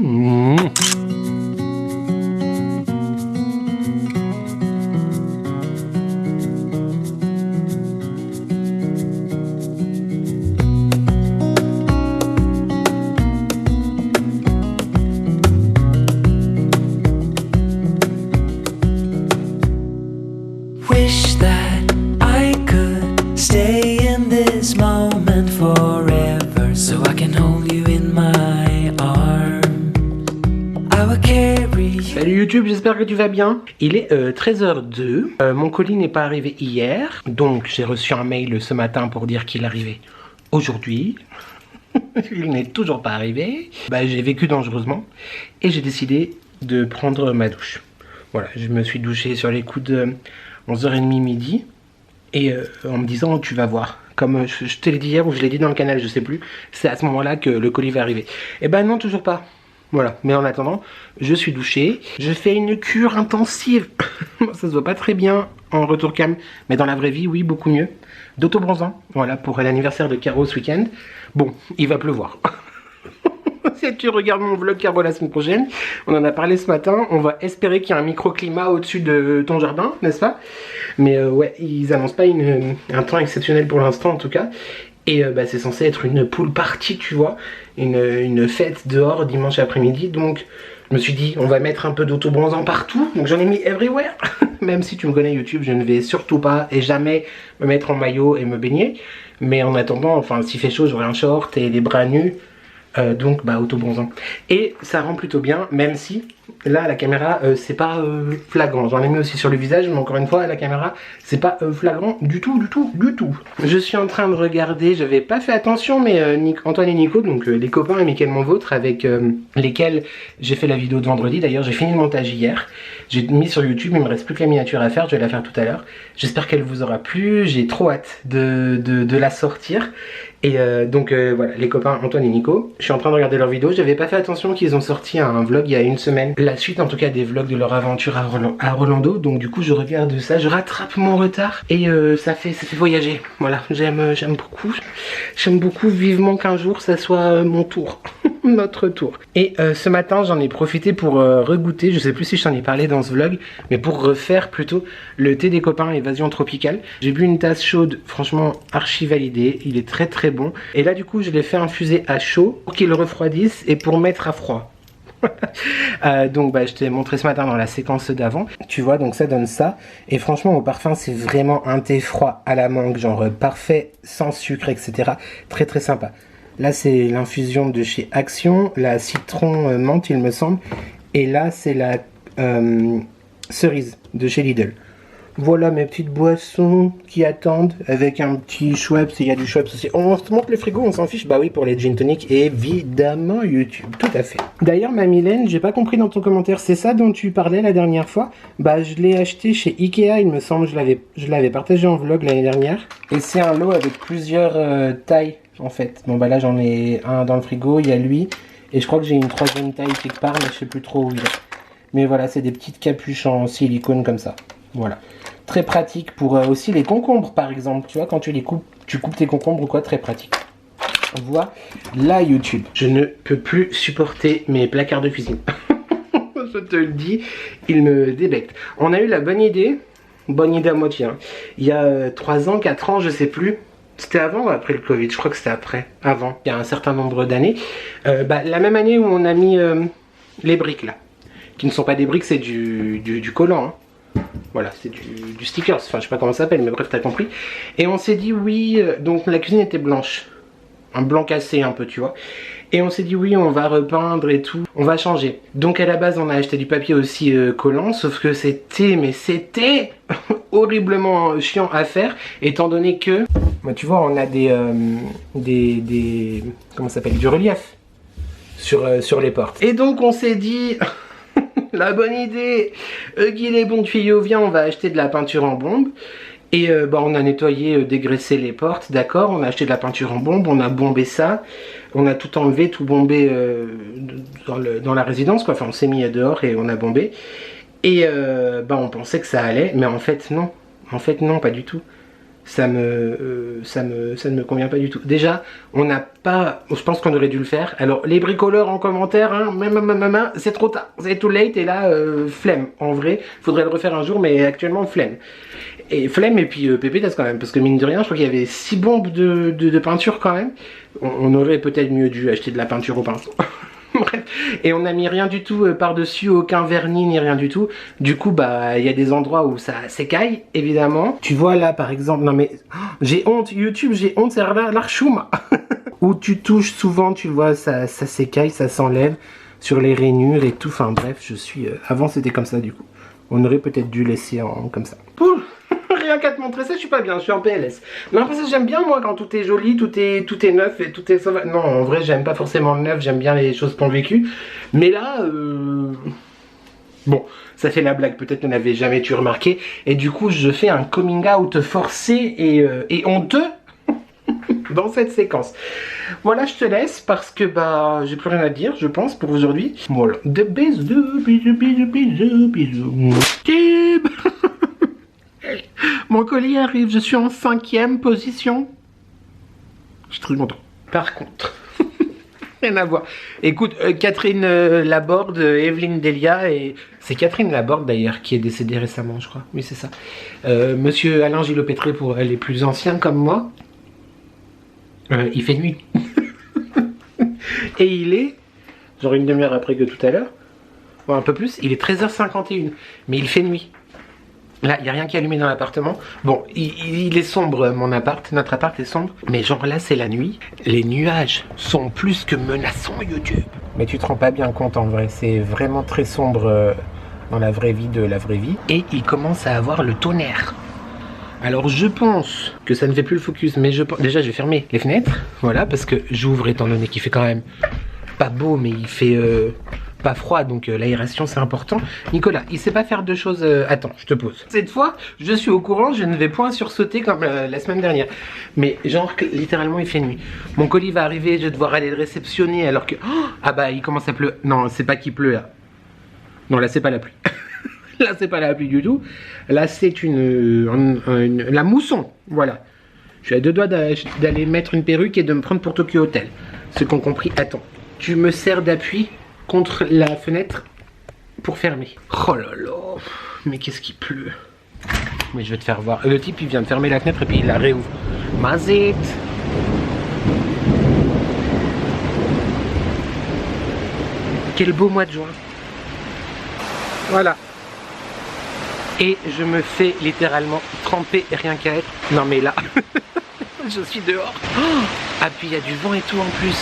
Wish that I could stay in this moment forever, so I can hold you in my arms. I will carry you. Salut YouTube, j'espère que tu vas bien. Il est 13h02. Mon colis n'est pas arrivé hier, donc j'ai reçu un mail ce matin pour dire qu'il arrivait aujourd'hui. Il n'est toujours pas arrivé. J'ai vécu dangereusement et j'ai décidé de prendre ma douche. Voilà, je me suis douché sur les coups de 11h30 midi et en me disant tu vas voir, comme je te l'ai dit hier ou je l'ai dit dans le canal, je sais plus, c'est à ce moment là que le colis va arriver. Et non, toujours pas. Voilà, mais en attendant, je suis douché, je fais une cure intensive. Ça se voit pas très bien en retour cam, mais dans la vraie vie, oui, beaucoup mieux. D'auto-bronzant, voilà, pour l'anniversaire de Caro ce week-end. Bon, il va pleuvoir. Si tu regardes mon vlog Caro la semaine prochaine, on en a parlé ce matin, on va espérer qu'il y a un microclimat au-dessus de ton jardin, n'est-ce pas? Mais ouais, ils annoncent pas un temps exceptionnel pour l'instant en tout cas. Et c'est censé être une pool party, tu vois, une fête dehors dimanche après-midi. Donc je me suis dit, on va mettre un peu d'auto-bronzant partout. Donc j'en ai mis everywhere. Même si tu me connais YouTube, je ne vais surtout pas et jamais me mettre en maillot et me baigner. Mais en attendant, enfin s'il fait chaud, j'aurai un short et les bras nus. Donc auto-bronzant. Et ça rend plutôt bien, même si là, la caméra, c'est pas flagrant. J'en ai mis aussi sur le visage, mais encore une fois, la caméra, c'est pas flagrant du tout. Je suis en train de regarder, j'avais pas fait attention, mais Antoine et Nico, donc les copains et Mickaël Mon Vôtre, avec lesquels j'ai fait la vidéo de vendredi. D'ailleurs, j'ai fini le montage hier. J'ai mis sur YouTube, il me reste plus que la miniature à faire, je vais la faire tout à l'heure. J'espère qu'elle vous aura plu, j'ai trop hâte de la sortir. Et donc voilà, les copains Antoine et Nico, je suis en train de regarder leurs vidéos. J'avais pas fait attention qu'ils ont sorti un vlog il y a une semaine, la suite en tout cas des vlogs de leur aventure à Orlando. Donc du coup je regarde ça, je rattrape mon retard et ça fait voyager. Voilà, j'aime beaucoup, vivement qu'un jour ça soit mon tour. Notre tour. Et ce matin j'en ai profité pour regoûter, je sais plus si je t'en ai parlé dans ce vlog, mais pour refaire plutôt le thé des copains Évasion Tropicale. J'ai bu une tasse chaude, franchement archi validé, il est très bon. Et là du coup je l'ai fait infuser à chaud pour qu'il refroidisse et pour mettre à froid. Donc bah, je t'ai montré ce matin dans la séquence d'avant. Tu vois, donc ça donne ça. Et franchement au parfum c'est vraiment un thé froid à la mangue, genre parfait, sans sucre, etc. Très sympa. Là c'est l'infusion de chez Action, la citron menthe il me semble. Et là c'est la cerise de chez Lidl. Voilà mes petites boissons qui attendent avec un petit Schweppes, il y a du Schweppes aussi. On se montre le frigo, on s'en fiche. Bah oui, pour les gin tonic, évidemment YouTube, tout à fait. D'ailleurs ma Mylène, j'ai pas compris dans ton commentaire, c'est ça dont tu parlais la dernière fois? Bah je l'ai acheté chez Ikea, il me semble, je l'avais partagé en vlog l'année dernière. Et c'est un lot avec plusieurs tailles en fait. Bon bah là j'en ai un dans le frigo, il y a lui. Et je crois que j'ai une troisième taille quelque part, mais je sais plus trop où il est. Mais voilà, c'est des petites capuches en silicone comme ça. Voilà. Très pratique pour aussi les concombres par exemple. Tu vois, quand tu les coupes, tu coupes tes concombres ou quoi, très pratique. Voilà YouTube. Je ne peux plus supporter mes placards de cuisine. Je te le dis, ils me débectent. On a eu la bonne idée à moitié. Hein. Il y a 3 ans, 4 ans, je sais plus. C'était avant ou après le Covid? Je crois que c'était après. Avant. Il y a un certain nombre d'années. La même année où on a mis les briques là. Qui ne sont pas des briques, c'est du collant. Hein. Voilà, c'est du stickers, enfin je sais pas comment ça s'appelle, mais bref, t'as compris. Et on s'est dit oui, donc la cuisine était blanche. Un blanc cassé un peu, tu vois. Et on s'est dit oui, on va repeindre et tout, on va changer. Donc à la base, on a acheté du papier aussi collant, sauf que c'était horriblement chiant à faire, étant donné que, bah, tu vois, on a comment ça s'appelle, du relief sur les portes. Et donc on s'est dit... La bonne idée, qu'il est bon tuyau, viens, on va acheter de la peinture en bombe. Et on a nettoyé, dégraissé les portes, d'accord. On a acheté de la peinture en bombe, on a bombé ça. On a tout enlevé, tout bombé dans la résidence, quoi. Enfin, on s'est mis dehors et on a bombé. Et on pensait que ça allait, mais en fait non. En fait non, pas du tout. Ça ne me convient pas du tout. Déjà, on n'a pas... Je pense qu'on aurait dû le faire. Alors, les bricoleurs en commentaire, hein, c'est trop tard, c'est too late. Et là, flemme. En vrai, faudrait le refaire un jour, mais actuellement, flemme. Et flemme et puis pépitas quand même. Parce que mine de rien, je crois qu'il y avait 6 bombes de peinture quand même. On aurait peut-être mieux dû acheter de la peinture au pinceau. Bref, et on n'a mis rien du tout par-dessus, aucun vernis ni rien du tout. Du coup, bah, il y a des endroits où ça s'écaille, évidemment. Tu vois là, par exemple, non mais, j'ai honte, YouTube, j'ai honte, c'est l'archouma. Où tu touches souvent, tu vois, ça s'écaille, ça s'enlève sur les rainures et tout. Enfin bref, je suis... Avant, c'était comme ça, du coup. On aurait peut-être dû laisser comme ça. Rien qu'à te montrer ça, je suis pas bien, je suis en PLS. Mais après ça, j'aime bien moi quand tout est joli, tout est neuf et tout est sauvage. Non, en vrai, j'aime pas forcément le neuf, j'aime bien les choses qu'on vécu. Mais là, bon, ça fait la blague, peut-être ne l'avez jamais tu remarqué. Et du coup, je fais un coming out forcé et honteux dans cette séquence. Voilà, je te laisse parce que bah j'ai plus rien à dire, je pense, pour aujourd'hui. Voilà. De bisous. Mon colis arrive, je suis en 5e position. Je suis très content. Par contre, rien à voir. Écoute, Catherine Laborde, Evelyne Delia, et c'est Catherine Laborde d'ailleurs qui est décédée récemment, je crois. Oui, c'est ça. Monsieur Alain Gillot-Pétré pour les plus anciens comme moi. Il fait nuit. Et il est, genre une demi-heure après que tout à l'heure, ou un peu plus, il est 13h51. Mais il fait nuit. Là, il n'y a rien qui est allumé dans l'appartement. Bon, il est sombre, mon appart. Notre appart est sombre. Mais genre là, c'est la nuit. Les nuages sont plus que menaçants, YouTube. Mais tu te rends pas bien compte en vrai, c'est vraiment très sombre dans la vraie vie de la vraie vie. Et il commence à avoir le tonnerre. Alors je pense que ça ne fait plus le focus, mais déjà je vais fermer les fenêtres, voilà, parce que j'ouvre étant donné qu'il fait quand même pas beau, mais il fait pas froid, donc l'aération c'est important. Nicolas, il sait pas faire deux choses. Attends, je te pose. Cette fois, je suis au courant, je ne vais point sursauter comme la semaine dernière. Mais genre, littéralement, il fait nuit. Mon colis va arriver, je vais devoir aller le réceptionner alors que... Oh, ah bah, il commence à pleuvoir. Non, c'est pas qu'il pleut là. Non, là, c'est pas la pluie. Là, c'est pas la pluie du tout. Là, c'est la mousson. Voilà. Je suis à deux doigts d'aller mettre une perruque et de me prendre pour Tokyo Hotel. Ceux qui ont compris, attends. Tu me sers d'appui contre la fenêtre pour fermer. Oh là là. Mais qu'est-ce qui pleut. Mais je vais te faire voir. Le type, il vient de fermer la fenêtre et puis il la réouvre. Mazit. Quel beau mois de juin. Voilà. Et je me fais littéralement tremper rien qu'à être. Non mais là, je suis dehors. Oh, ah puis il y a du vent et tout en plus.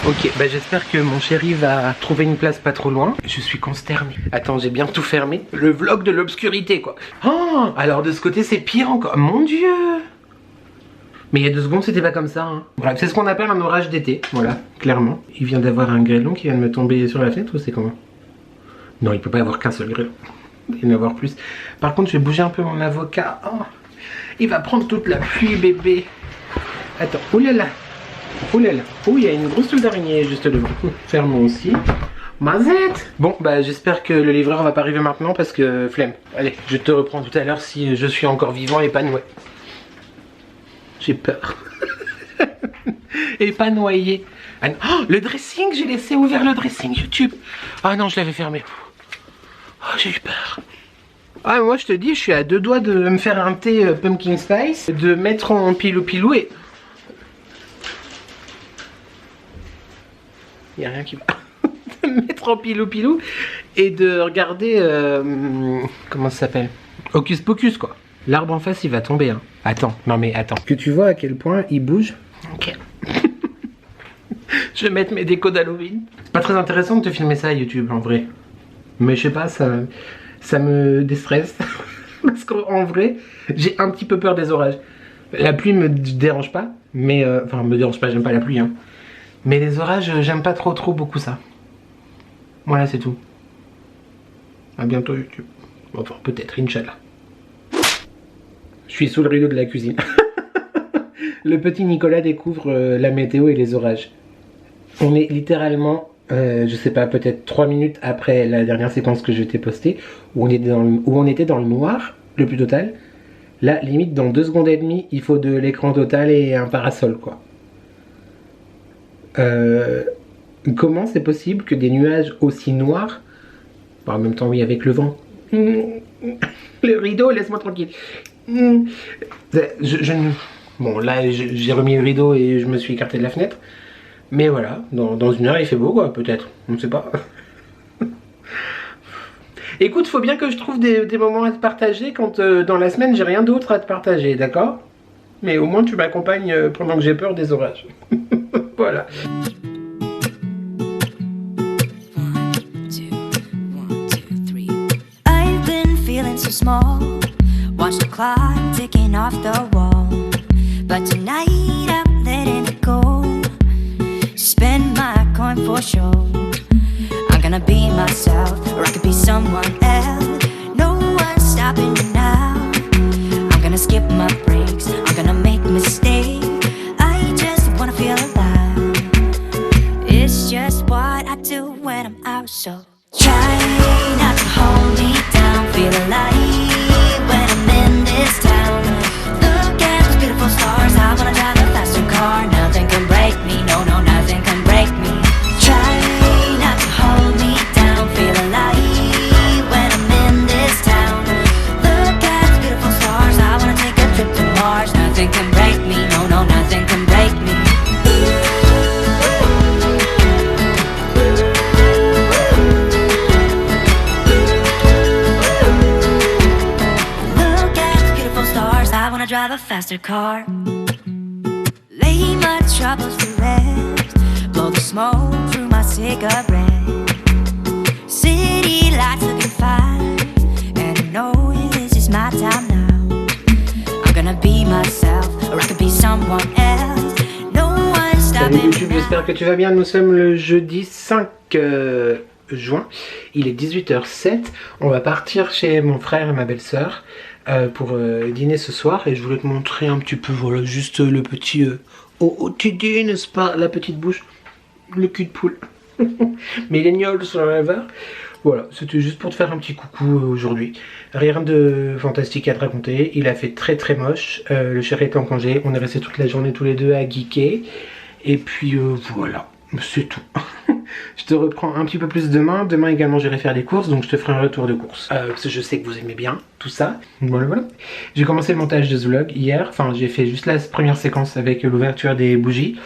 Ok, bah j'espère que mon chéri va trouver une place pas trop loin. Je suis consterné. Attends, j'ai bien tout fermé. Le vlog de l'obscurité quoi. Oh, alors de ce côté c'est pire encore. Mon dieu. Mais il y a 2 secondes c'était pas comme ça. Hein. Bref, c'est ce qu'on appelle un orage d'été. Voilà, clairement. Il vient d'avoir un grêlon qui vient de me tomber sur la fenêtre ou c'est comment? Non, il peut pas y avoir qu'un seul grêlon. Il va y en avoir plus. Par contre, je vais bouger un peu mon avocat. Oh, il va prendre toute la pluie, bébé. Attends, oulala. Oulala. Oh, il y a une grosse toile d'araignée juste devant. Fermons aussi. Mazette. Bon, bah j'espère que le livreur va pas arriver maintenant parce que flemme. Allez, je te reprends tout à l'heure si je suis encore vivant et pas noyé. J'ai peur. Et pas noyé. Ah, oh, le dressing, j'ai laissé ouvert le dressing YouTube. Ah non, je l'avais fermé. Oh, j'ai eu peur. Ah, moi je te dis, je suis à 2 doigts de me faire un thé pumpkin spice, de mettre en pilou-pilou et... Il n'y a rien qui va. De mettre en pilou-pilou et de regarder... comment ça s'appelle? Hocus Pocus quoi. L'arbre en face il va tomber. Hein. Attends, non mais attends. Que tu vois à quel point il bouge. Ok. Je vais mettre mes décos d'Halloween. C'est pas très intéressant de te filmer ça à YouTube en vrai. Mais je sais pas, ça me déstresse. Parce qu'en vrai, j'ai un petit peu peur des orages. La pluie me dérange pas, mais... enfin, me dérange pas, j'aime pas la pluie. Hein. Mais les orages, j'aime pas trop beaucoup ça. Voilà, c'est tout. À bientôt YouTube. Enfin, peut-être, Inch'Allah. Je suis sous le rideau de la cuisine. Le petit Nicolas découvre la météo et les orages. On est littéralement, je sais pas, peut-être 3 minutes après la dernière séquence que je t'ai postée, où on était dans le noir, le plus total. Là, limite, dans 2 secondes et demie, il faut de l'écran total et un parasol, quoi. Comment c'est possible que des nuages aussi noirs, bon, en même temps, oui, avec le vent, le rideau, laisse-moi tranquille. Bon, là, j'ai remis le rideau et je me suis écarté de la fenêtre. Mais voilà, dans 1 heure, il fait beau, quoi, peut-être. On ne sait pas. Écoute, faut bien que je trouve des moments à te partager quand dans la semaine, j'ai rien d'autre à te partager, d'accord? Mais au moins, tu m'accompagnes pendant que j'ai peur des orages. Voilà. I've been feeling so small. Watch the clock ticking off the wall. But tonight I'm letting it go. Spend my coin for sure. I'm gonna be myself, or I could be someone else. No one's stopping me now. I'm gonna skip my breaks, I'm gonna make mistakes. I just wanna feel alive. It's just what I do when I'm out, so try not to hold me down. Feel alive when I'm in this town. Look at those beautiful stars, I wanna drive a faster car. Nothing can break me, no, no, nothing can break me. Try not to hold me down. Feel alive when I'm in this town. Look at those beautiful stars, I wanna take a trip to Mars. Nothing can break me, no, no, nothing can break me. Drive a faster car. Lay my troubles to rest. Blow Blow the smoke through my cigarette. City lights looking fine, and I know this is my time now. I'm gonna be myself, or I could be someone else. No one's Salut stopping YouTube, me j'espère que tu vas bien. Nous sommes le jeudi 5 juin. Il est 18h07. On va partir chez mon frère et ma belle-sœur pour dîner ce soir. Et je voulais te montrer un petit peu, voilà, juste le petit OOTD, n'est-ce pas? La petite bouche, le cul de poule. Millennials forever. Voilà, c'était juste pour te faire un petit coucou aujourd'hui. Rien de fantastique à te raconter. Il a fait très très moche. Le chéri est en congé. On est resté toute la journée tous les deux à geeker. Et puis voilà, c'est tout. Je te reprends un petit peu plus demain. Demain également j'irai faire des courses, donc je te ferai un retour de course. Parce que je sais que vous aimez bien tout ça. Voilà, voilà. J'ai commencé le montage de ce vlog hier. Enfin, j'ai fait juste la première séquence avec l'ouverture des bougies.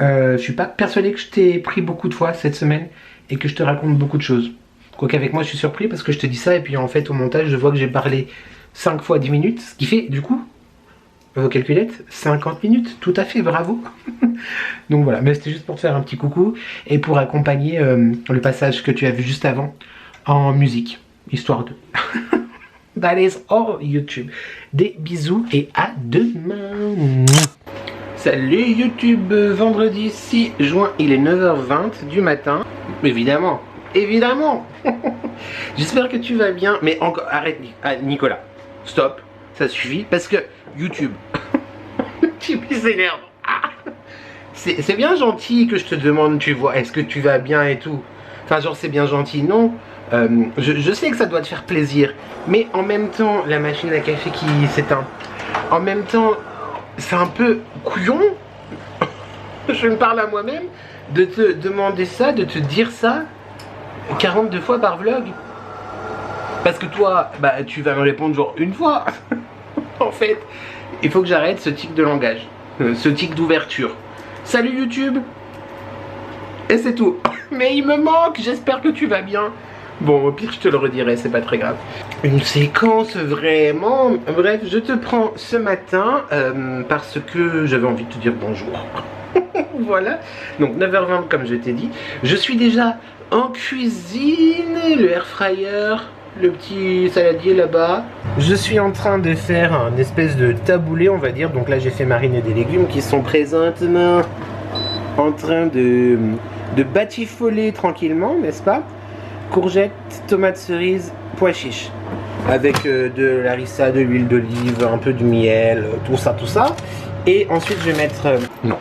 Je suis pas persuadé que je t'ai pris beaucoup de fois cette semaine et que je te raconte beaucoup de choses. Quoique avec moi je suis surpris parce que je te dis ça et puis en fait au montage je vois que j'ai parlé 5 fois 10 minutes. Ce qui fait du coup, vos calculettes, 50 minutes. Tout à fait, bravo. Donc voilà, mais c'était juste pour te faire un petit coucou et pour accompagner le passage que tu as vu juste avant en musique. Histoire de... That is all YouTube. Des bisous et à demain. Salut YouTube, vendredi 6 juin, il est 9h20 du matin. Évidemment, évidemment. J'espère que tu vas bien, mais encore, arrête Nicolas, stop, ça suffit, parce que YouTube, tu m'énerves. C'est bien gentil que je te demande, tu vois, est-ce que tu vas bien et tout. Enfin genre c'est bien gentil, non. Je sais que ça doit te faire plaisir, mais en même temps, la machine à café qui s'éteint, en même temps, c'est un peu couillon, je me parle à moi-même, de te demander ça, de te dire ça 42 fois par vlog. Parce que toi, bah tu vas me répondre genre une fois. En fait, il faut que j'arrête ce tic de langage, ce tic d'ouverture. Salut YouTube. Et c'est tout. Mais il me manque, j'espère que tu vas bien. Bon, au pire, je te le redirai, c'est pas très grave. Une séquence vraiment... Bref, je te prends ce matin parce que j'avais envie de te dire bonjour. Voilà. Donc, 9h20, comme je t'ai dit. Je suis déjà en cuisine, le air fryer, le petit saladier là-bas. Je suis en train de faire un espèce de taboulé, on va dire. Donc là, j'ai fait mariner des légumes qui sont présentement en train de batifoler tranquillement, n'est-ce pas? Courgettes, tomates cerises, pois chiches. Avec de l'arissa, de l'huile d'olive, un peu de miel, tout ça, tout ça. Et ensuite je vais mettre... non.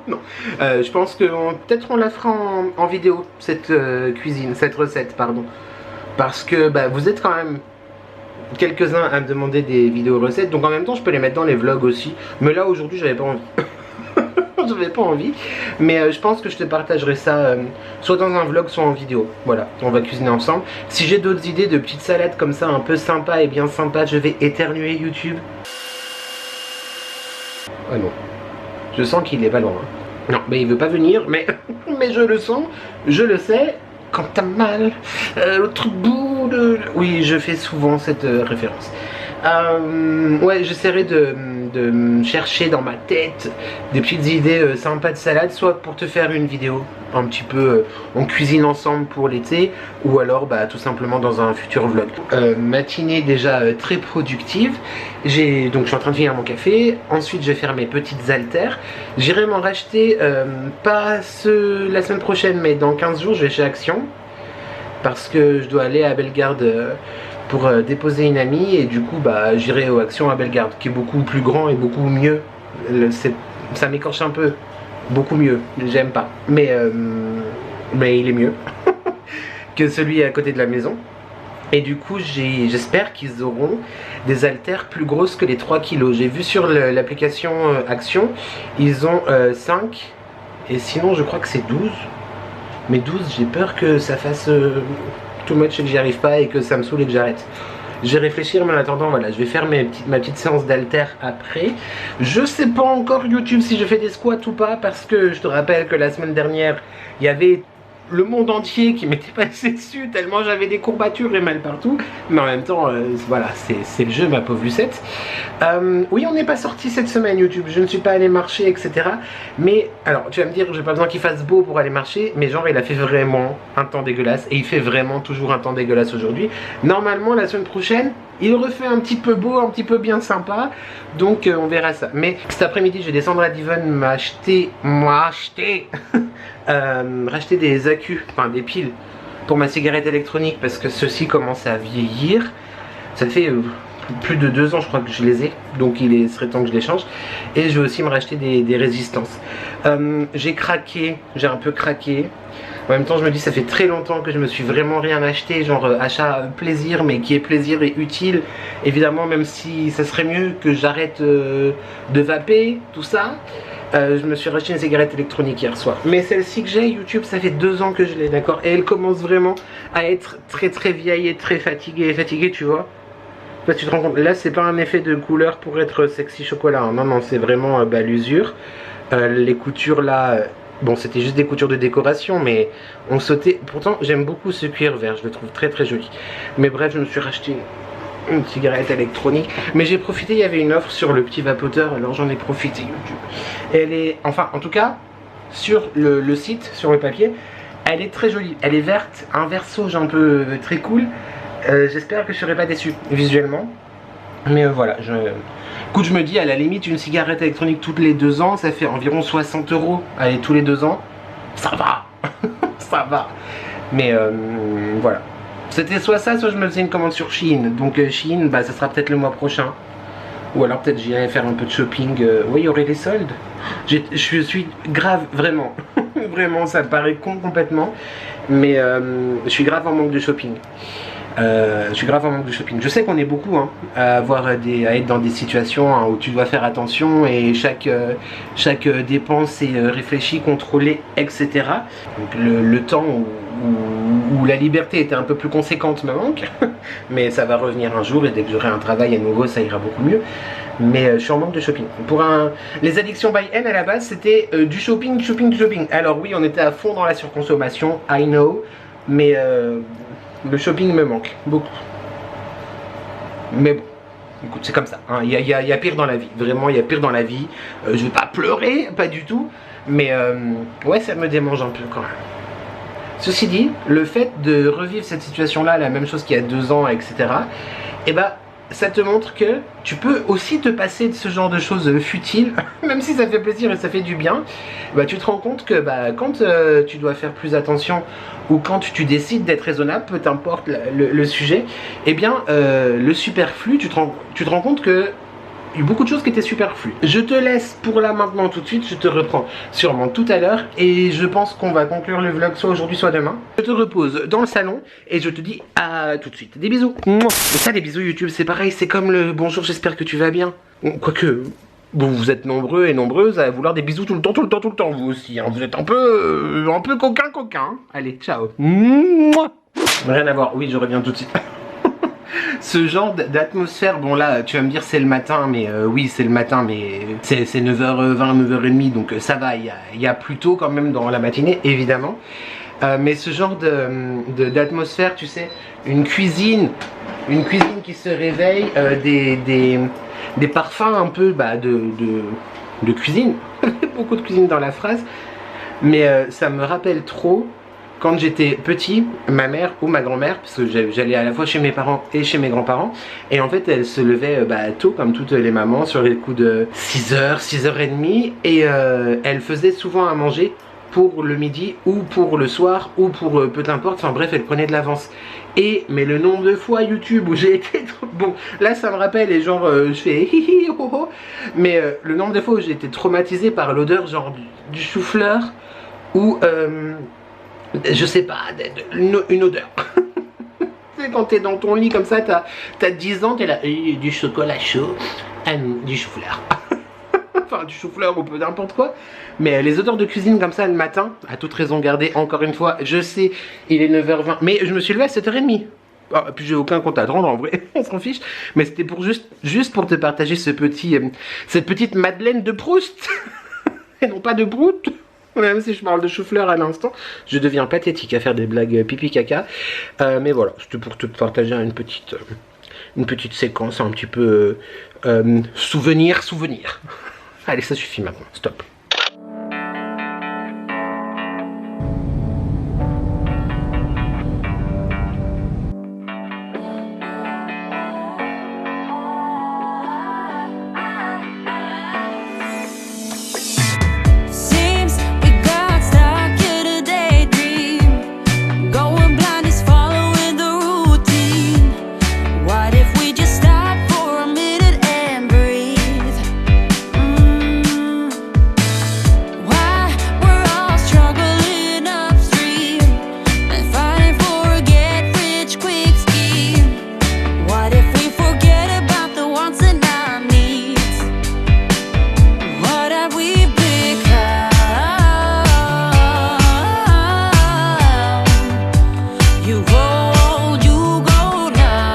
Non. Je pense que peut-être on la fera en vidéo, cette cuisine, cette recette, pardon. Parce que bah, vous êtes quand même quelques-uns à me demander des vidéos recettes. Donc en même temps je peux les mettre dans les vlogs aussi. Mais là aujourd'hui j'avais pas envie. J'avais pas envie, mais je pense que je te partagerai ça soit dans un vlog, soit en vidéo. Voilà, on va cuisiner ensemble. Si j'ai d'autres idées de petites salades comme ça, un peu sympa et bien sympa, je vais éternuer YouTube. Oh non, je sens qu'il est pas loin. Non, mais il veut pas venir, mais je le sens, je le sais. Quand t'as mal, l'autre bout de... Oui, je fais souvent cette référence. Ouais, j'essaierai de chercher dans ma tête des petites idées sympas de salade, soit pour te faire une vidéo un petit peu on cuisine ensemble pour l'été, ou alors bah, tout simplement dans un futur vlog. Matinée déjà très productive. Donc je suis en train de finir mon café. Ensuite je vais faire mes petites haltères. J'irai m'en racheter pas la semaine prochaine, mais dans 15 jours je vais chez Action parce que je dois aller à Bellegarde pour déposer une amie, et du coup bah j'irai aux Actions à Bellegarde qui est beaucoup plus grand et beaucoup mieux. Ça m'écorche un peu, beaucoup mieux, j'aime pas, mais il est mieux que celui à côté de la maison. Et du coup j'espère qu'ils auront des haltères plus grosses que les 3 kilos. J'ai vu sur l'application Action, ils ont 5, et sinon je crois que c'est 12. Mais 12, j'ai peur que ça fasse too much et que j'y arrive pas et que ça me saoule et que j'arrête. Je vais réfléchir, mais en attendant, voilà, je vais faire ma petite séance d'haltère après. Je sais pas encore YouTube si je fais des squats ou pas, parce que je te rappelle que la semaine dernière, il y avait le monde entier qui m'était passé dessus tellement j'avais des courbatures et mal partout. Mais en même temps, voilà, c'est le jeu, ma pauvre Lucette. Oui, on n'est pas sorti cette semaine YouTube, je ne suis pas allé marcher, etc. Mais, alors, tu vas me dire, j'ai pas besoin qu'il fasse beau pour aller marcher, mais genre, il a fait vraiment un temps dégueulasse. Et il fait vraiment toujours un temps dégueulasse aujourd'hui. Normalement, la semaine prochaine, il refait un petit peu beau, un petit peu bien sympa. Donc, on verra ça. Mais cet après-midi, je vais descendre à Devon, racheter des accus, enfin des piles pour ma cigarette électronique parce que ceux-ci commencent à vieillir. Ça fait plus de 2 ans je crois que je les ai, donc il serait temps que je les change. Et je vais aussi me racheter des résistances. J'ai craqué, j'ai un peu craqué. En même temps je me dis ça fait très longtemps que je me suis vraiment rien acheté, genre achat plaisir mais qui est plaisir et utile. Évidemment même si ça serait mieux que j'arrête de vaper, tout ça. Je me suis racheté une cigarette électronique hier soir. Mais celle-ci que j'ai, YouTube, ça fait 2 ans que je l'ai, d'accord. Et elle commence vraiment à être très très vieille et très fatiguée, tu vois. Là, tu te rends compte, là c'est pas un effet de couleur pour être sexy chocolat, hein. Non, non, c'est vraiment l'usure. Les coutures là, bon c'était juste des coutures de décoration, mais on sautait. Pourtant j'aime beaucoup ce cuir vert, je le trouve très très joli. Mais bref, je me suis racheté une cigarette électronique, mais j'ai profité, il y avait une offre sur le petit vapoteur, alors j'en ai profité YouTube. Elle est, enfin en tout cas sur le site, sur le papier, elle est très jolie, elle est verte, un vert sauge un peu très cool. J'espère que je serai pas déçu visuellement, mais voilà, écoute, je me dis à la limite une cigarette électronique toutes les 2 ans, ça fait environ 60 €, allez, tous les 2 ans, ça va. Ça va, mais voilà. C'était soit ça, soit je me faisais une commande sur Shein. Donc Shein, bah, ça sera peut-être le mois prochain. Ou alors peut-être j'irai faire un peu de shopping. Oui, il y aurait des soldes. Je suis grave, vraiment. Vraiment, ça me paraît con complètement. Mais je suis grave en manque de shopping. Je sais qu'on est beaucoup hein, à être dans des situations hein, où tu dois faire attention et chaque dépense est réfléchie, contrôlée, etc. Donc le temps où la liberté était un peu plus conséquente me manque, mais ça va revenir un jour et dès que j'aurai un travail à nouveau ça ira beaucoup mieux. Mais je suis en manque de shopping. Les addictions by N à la base c'était du shopping. Alors oui, on était à fond dans la surconsommation, I know, mais le shopping me manque beaucoup. Mais bon, écoute, c'est comme ça. Il y a pire dans la vie. Vraiment, il y a pire dans la vie. Je vais pas pleurer, pas du tout. Mais ouais, ça me démange un peu quand même. Ceci dit, le fait de revivre cette situation-là, la même chose qu'il y a 2 ans, etc. Et bah, ça te montre que tu peux aussi te passer de ce genre de choses futiles, même si ça fait plaisir et ça fait du bien. Bah, tu te rends compte que bah, quand tu dois faire plus attention ou quand tu décides d'être raisonnable, peu importe le sujet, eh bien le superflu, tu te rends compte que il y a beaucoup de choses qui étaient superflues. Je te laisse pour là maintenant tout de suite, je te reprends sûrement tout à l'heure et je pense qu'on va conclure le vlog soit aujourd'hui soit demain. Je te repose dans le salon et je te dis à tout de suite. Des bisous. Et ça, les bisous YouTube, c'est pareil, c'est comme le bonjour, j'espère que tu vas bien. Quoique, vous êtes nombreux et nombreuses à vouloir des bisous tout le temps, vous aussi. Hein. Vous êtes un peu coquin. Hein. Allez, ciao. Rien à voir, oui, je reviens tout de suite. Ce genre d'atmosphère, bon là tu vas me dire c'est le matin, mais oui c'est le matin, mais c'est 9h20, 9h30, donc ça va, il y a plus tôt quand même dans la matinée évidemment. Mais ce genre d'atmosphère, tu sais, une cuisine qui se réveille, des parfums un peu bah, de cuisine, beaucoup de cuisine dans la phrase, mais ça me rappelle trop quand j'étais petit, ma mère ou ma grand-mère, parce que j'allais à la fois chez mes parents et chez mes grands-parents, et en fait elle se levait tôt comme toutes les mamans sur les coups de 6h, 6h30, et elle faisait souvent à manger pour le midi ou pour le soir ou pour peu importe, enfin bref elle prenait de l'avance. Mais le nombre de fois YouTube où j'ai été bon, là ça me rappelle et genre je fais hihi ho ho, mais le nombre de fois où j'ai été traumatisé par l'odeur genre du chou-fleur ou je sais pas, une odeur. C'est quand t'es dans ton lit comme ça, t'as 10 ans, t'es là, du chocolat chaud, du chou-fleur. Enfin, du chou-fleur ou peu n'importe quoi. Mais les odeurs de cuisine comme ça le matin, à toute raison gardée, encore une fois, je sais, il est 9h20, mais je me suis levé à 7h30. Ah, puis j'ai aucun compte à te rendre en vrai, on s'en fiche. Mais c'était pour juste pour te partager cette petite Madeleine de Proust. Et non pas de Prout. Même si je parle de chou-fleur à l'instant, je deviens pathétique à faire des blagues pipi caca. Mais voilà, c'était pour te partager une petite séquence un petit peu souvenir. Allez, ça suffit maintenant, stop. Seems we got stuck in a daydream, going blind is following the routine. What if we just stop for a minute and breathe? Why we're all struggling upstream and fighting for a get-rich quick scheme? What if we forget about the wants and our needs? What have we become? You hold, you go now.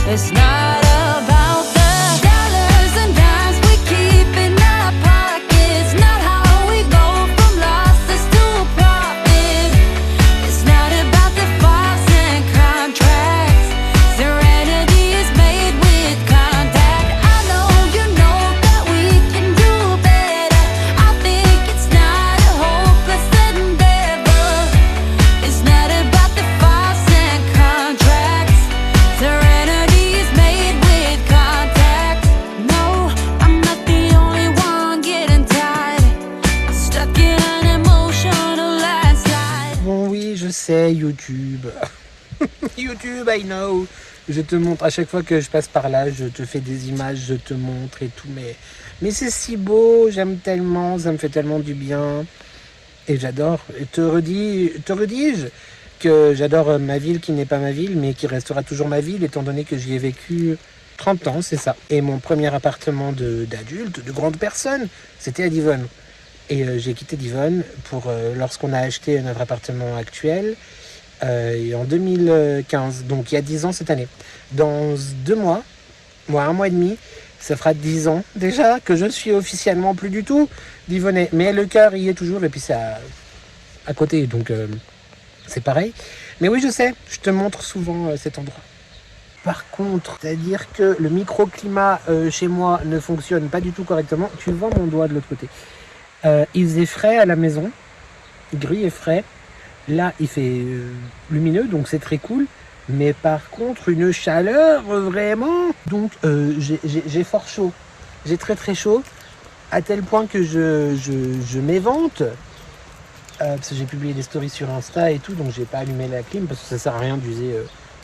It's not about the dollars and dimes we keep in our pockets. Not how we go from losses to profit. It's not about the files and contracts. Serenity is made with contact. I know you know that we can do better. I think it's not a hopeless endeavor. It's not about the files and contracts. Serenity is made with contact. No, I'm not the only one getting tired. Stuck in an emotional landslide. Bon oui, je sais, YouTube. YouTube, I know. Je te montre à chaque fois que je passe par là, je te fais des images, je te montre et tout. Mais c'est si beau, j'aime tellement, ça me fait tellement du bien. Et j'adore. Et te redis-je que j'adore ma ville qui n'est pas ma ville, mais qui restera toujours ma ville, étant donné que j'y ai vécu 30 ans, c'est ça. Et mon premier appartement d'adulte, de grande personne, c'était à Divonne. Et j'ai quitté Divonne pour lorsqu'on a acheté notre appartement actuel et en 2015, donc il y a 10 ans cette année. Dans 2 mois, un mois et demi, ça fera 10 ans déjà que je suis officiellement plus du tout Divonnais. Mais le cœur y est toujours et puis c'est à côté, donc c'est pareil. Mais oui, je sais, je te montre souvent cet endroit. Par contre, c'est-à-dire que le microclimat chez moi ne fonctionne pas du tout correctement. Tu vois mon doigt de l'autre côté. Il faisait frais à la maison, gris et frais. Là, il fait lumineux, donc c'est très cool. Mais par contre, une chaleur vraiment. Donc, j'ai fort chaud. J'ai très très chaud, à tel point que je m'évente. Parce que j'ai publié des stories sur Insta et tout, donc j'ai pas allumé la clim parce que ça sert à rien d'user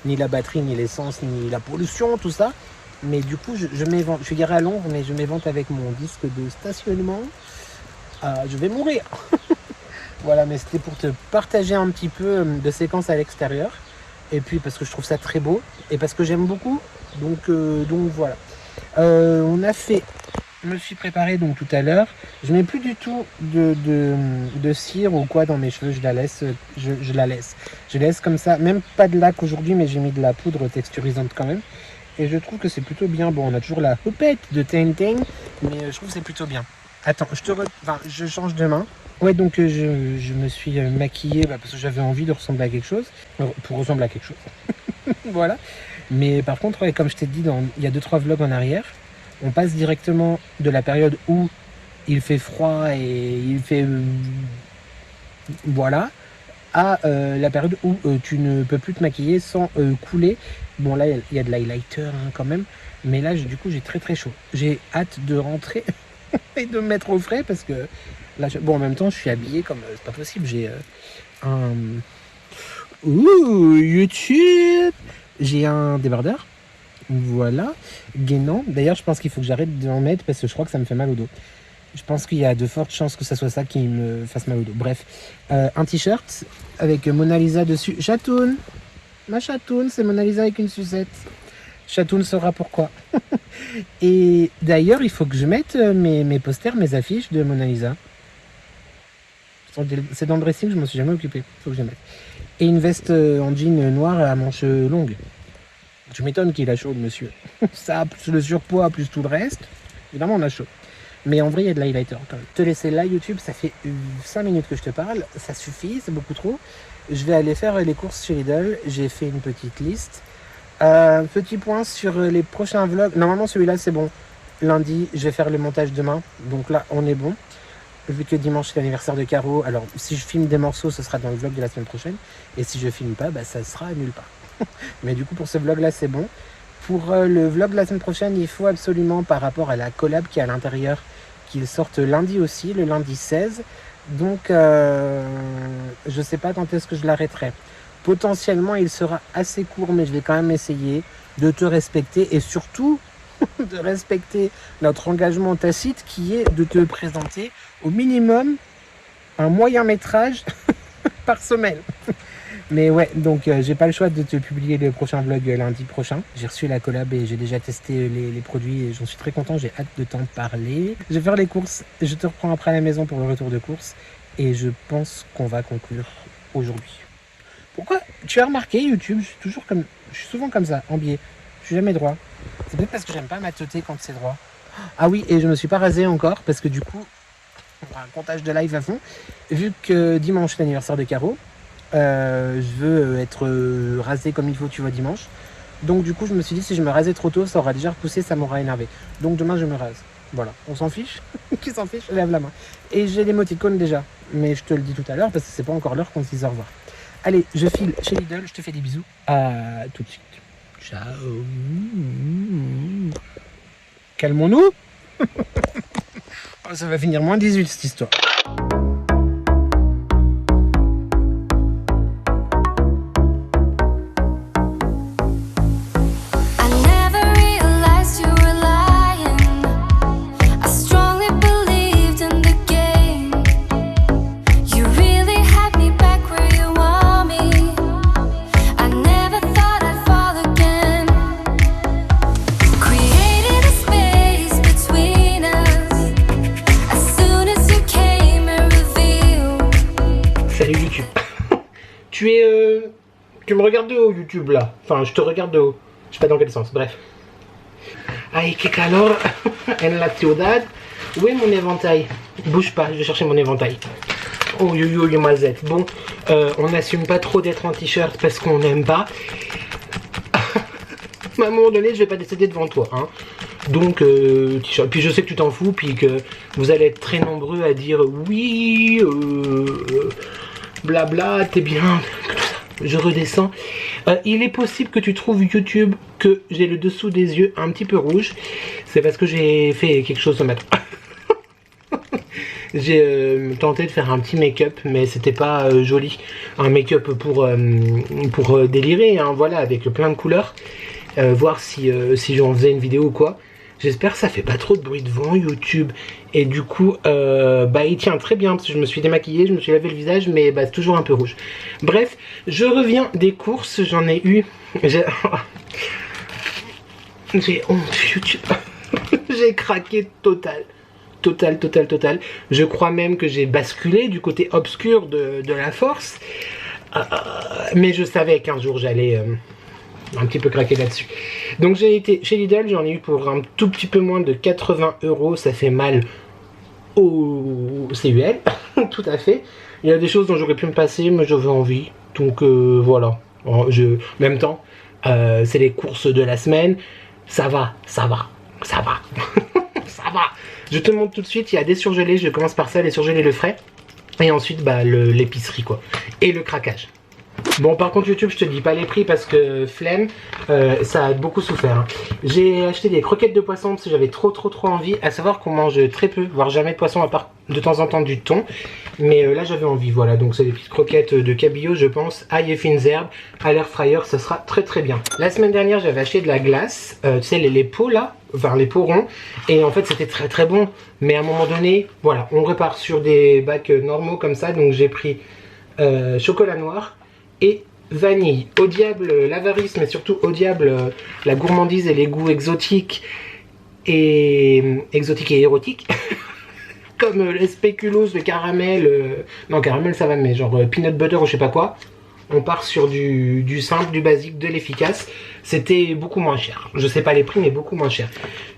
ni la batterie, ni l'essence, ni la pollution, tout ça. Mais du coup, je m'évente. Je suis garé à Londres, mais je m'évente avec mon disque de stationnement. Je vais mourir. Voilà, mais c'était pour te partager un petit peu de séquences à l'extérieur. Et puis parce que je trouve ça très beau et parce que j'aime beaucoup. Donc voilà. Je me suis préparé donc tout à l'heure. Je mets plus du tout de cire ou quoi dans mes cheveux. Je la laisse. Je laisse comme ça. Même pas de lac aujourd'hui, mais j'ai mis de la poudre texturisante quand même. Et je trouve que c'est plutôt bien. Bon, on a toujours la hopette de Teng, mais je trouve que c'est plutôt bien. Attends, je change de main. Ouais, donc je me suis maquillée parce que j'avais envie de ressembler à quelque chose. Pour ressembler à quelque chose. Voilà. Mais par contre, ouais, comme je t'ai dit, il y a 2-3 vlogs en arrière, on passe directement de la période où il fait froid et il fait... voilà. À la période où tu ne peux plus te maquiller sans couler. Bon, là, il y a de l'highlighter quand même. Mais là, du coup, j'ai très très chaud. J'ai hâte de rentrer et de me mettre au frais parce que... Là, bon, en même temps, je suis habillé comme... c'est pas possible, j'ai un... Ouh, YouTube. J'ai un débardeur. Voilà. Gainant. D'ailleurs, je pense qu'il faut que j'arrête d'en mettre parce que je crois que ça me fait mal au dos. Je pense qu'il y a de fortes chances que ça soit ça qui me fasse mal au dos. Bref. Un t-shirt avec Mona Lisa dessus. Chatoun. Ma chatoun, c'est Mona Lisa avec une sucette. Chatoun saura pourquoi. Et d'ailleurs, il faut que je mette mes posters, mes affiches de Mona Lisa. C'est dans le dressing, je ne m'en suis jamais occupé. Il faut que je les mette. Et une veste en jean noire à manches longues. Je m'étonne qu'il a chaud, le monsieur. Ça, plus le surpoids, plus tout le reste. Évidemment, on a chaud. Mais en vrai, il y a de l'highlighter quand même. Te laisser là, YouTube, ça fait 5 minutes que je te parle. Ça suffit, c'est beaucoup trop. Je vais aller faire les courses chez Lidl. J'ai fait une petite liste. Petit point sur les prochains vlogs. Normalement, celui-là, c'est bon. Lundi, je vais faire le montage demain. Donc là, on est bon. Vu que dimanche, c'est l'anniversaire de Caro. Alors, si je filme des morceaux, ce sera dans le vlog de la semaine prochaine. Et si je filme pas, bah, ça sera nulle part. Mais du coup, pour ce vlog-là, c'est bon. Pour le vlog de la semaine prochaine, il faut absolument, par rapport à la collab qui est à l'intérieur, qu'il sorte lundi aussi, le lundi 16. Donc, je sais pas quand est-ce que je l'arrêterai. Potentiellement, il sera assez court, mais je vais quand même essayer de te respecter et surtout de respecter notre engagement tacite qui est de te présenter au minimum un moyen métrage par semaine. Mais ouais, donc j'ai pas le choix de te publier le prochain vlog lundi prochain. J'ai reçu la collab et j'ai déjà testé les produits et j'en suis très content, j'ai hâte de t'en parler. Je vais faire les courses, je te reprends après à la maison pour le retour de course et je pense qu'on va conclure aujourd'hui. Pourquoi? Tu as remarqué YouTube, je suis souvent comme ça, en biais. Je suis jamais droit. C'est peut-être parce que j'aime pas m'atteter quand c'est droit. Ah oui, et je me suis pas rasé encore parce que du coup, on a un comptage de live à fond. Vu que dimanche c'est l'anniversaire de Caro, je veux être rasé comme il faut, tu vois, dimanche. Donc du coup, je me suis dit, si je me rasais trop tôt, ça aura déjà repoussé, ça m'aura énervé. Donc demain, je me rase. Voilà, on s'en fiche. Qui s'en fiche? Lève la main. Et j'ai l'émoticône déjà. Mais je te le dis tout à l'heure parce que c'est pas encore l'heure qu'on se dise au revoir. Allez, je file chez Lidl, je te fais des bisous. À tout de suite. Ciao. Calmons-nous. Ça va finir moins 18 cette histoire. Tu me regardes de haut, YouTube, là. Enfin, je te regarde de haut. Je sais pas dans quel sens, bref. Ay, que calor en la ciudad. Où est mon éventail? Bouge pas, je vais chercher mon éventail. Oh, yo, yo, mazette. Bon, on n'assume pas trop d'être en t-shirt parce qu'on n'aime pas. À un moment donné, je vais pas décéder devant toi, hein. Donc, t-shirt. Puis je sais que tu t'en fous, puis que vous allez être très nombreux à dire oui, blabla, t'es bien. Je redescends. Il est possible que tu trouves YouTube que j'ai le dessous des yeux un petit peu rouge. C'est parce que j'ai fait quelque chose ce matin. J'ai tenté de faire un petit make-up, mais c'était pas joli. Un make-up pour délirer, hein, voilà, avec plein de couleurs. Voir si j'en faisais une vidéo ou quoi. J'espère que ça fait pas trop de bruit devant YouTube. Et du coup, bah il tient très bien parce que je me suis démaquillée, je me suis lavé le visage, mais bah c'est toujours un peu rouge. Bref, je reviens des courses, j'en ai eu. J'ai honte YouTube. J'ai craqué total. Total. Je crois même que j'ai basculé du côté obscur de la force. Mais je savais qu'un jour j'allais un petit peu craquer là-dessus. Donc j'ai été chez Lidl, j'en ai eu pour un tout petit peu moins de 80 €. Ça fait mal au CUL, tout à fait. Il y a des choses dont j'aurais pu me passer, mais j'avais envie. Donc voilà. En même temps, c'est les courses de la semaine. Ça va. Ça va. Je te montre tout de suite, il y a des surgelés. Je commence par ça, les surgelés, le frais. Et ensuite, bah, l'épicerie, quoi. Et le craquage. Bon, par contre YouTube, je te dis pas les prix parce que flemme, ça a beaucoup souffert, hein. J'ai acheté des croquettes de poisson parce que j'avais trop envie, à savoir qu'on mange très peu, voire jamais de poisson à part de temps en temps du thon. Mais là j'avais envie, voilà, donc c'est des petites croquettes de cabillaud, je pense, ail et fines herbes, à l'air fryer, ça sera très bien. La semaine dernière j'avais acheté de la glace, tu sais les pots là, enfin les pots ronds, et en fait c'était très bon, mais à un moment donné, voilà, on repart sur des bacs normaux comme ça, donc j'ai pris chocolat noir et vanille. Au diable l'avarice, mais surtout au diable la gourmandise et les goûts exotiques et érotiques. Comme le spéculoos, le caramel, non caramel ça va, mais genre peanut butter ou je sais pas quoi. On part sur du simple, du basique, de l'efficace. C'était beaucoup moins cher. Je sais pas les prix, mais beaucoup moins cher.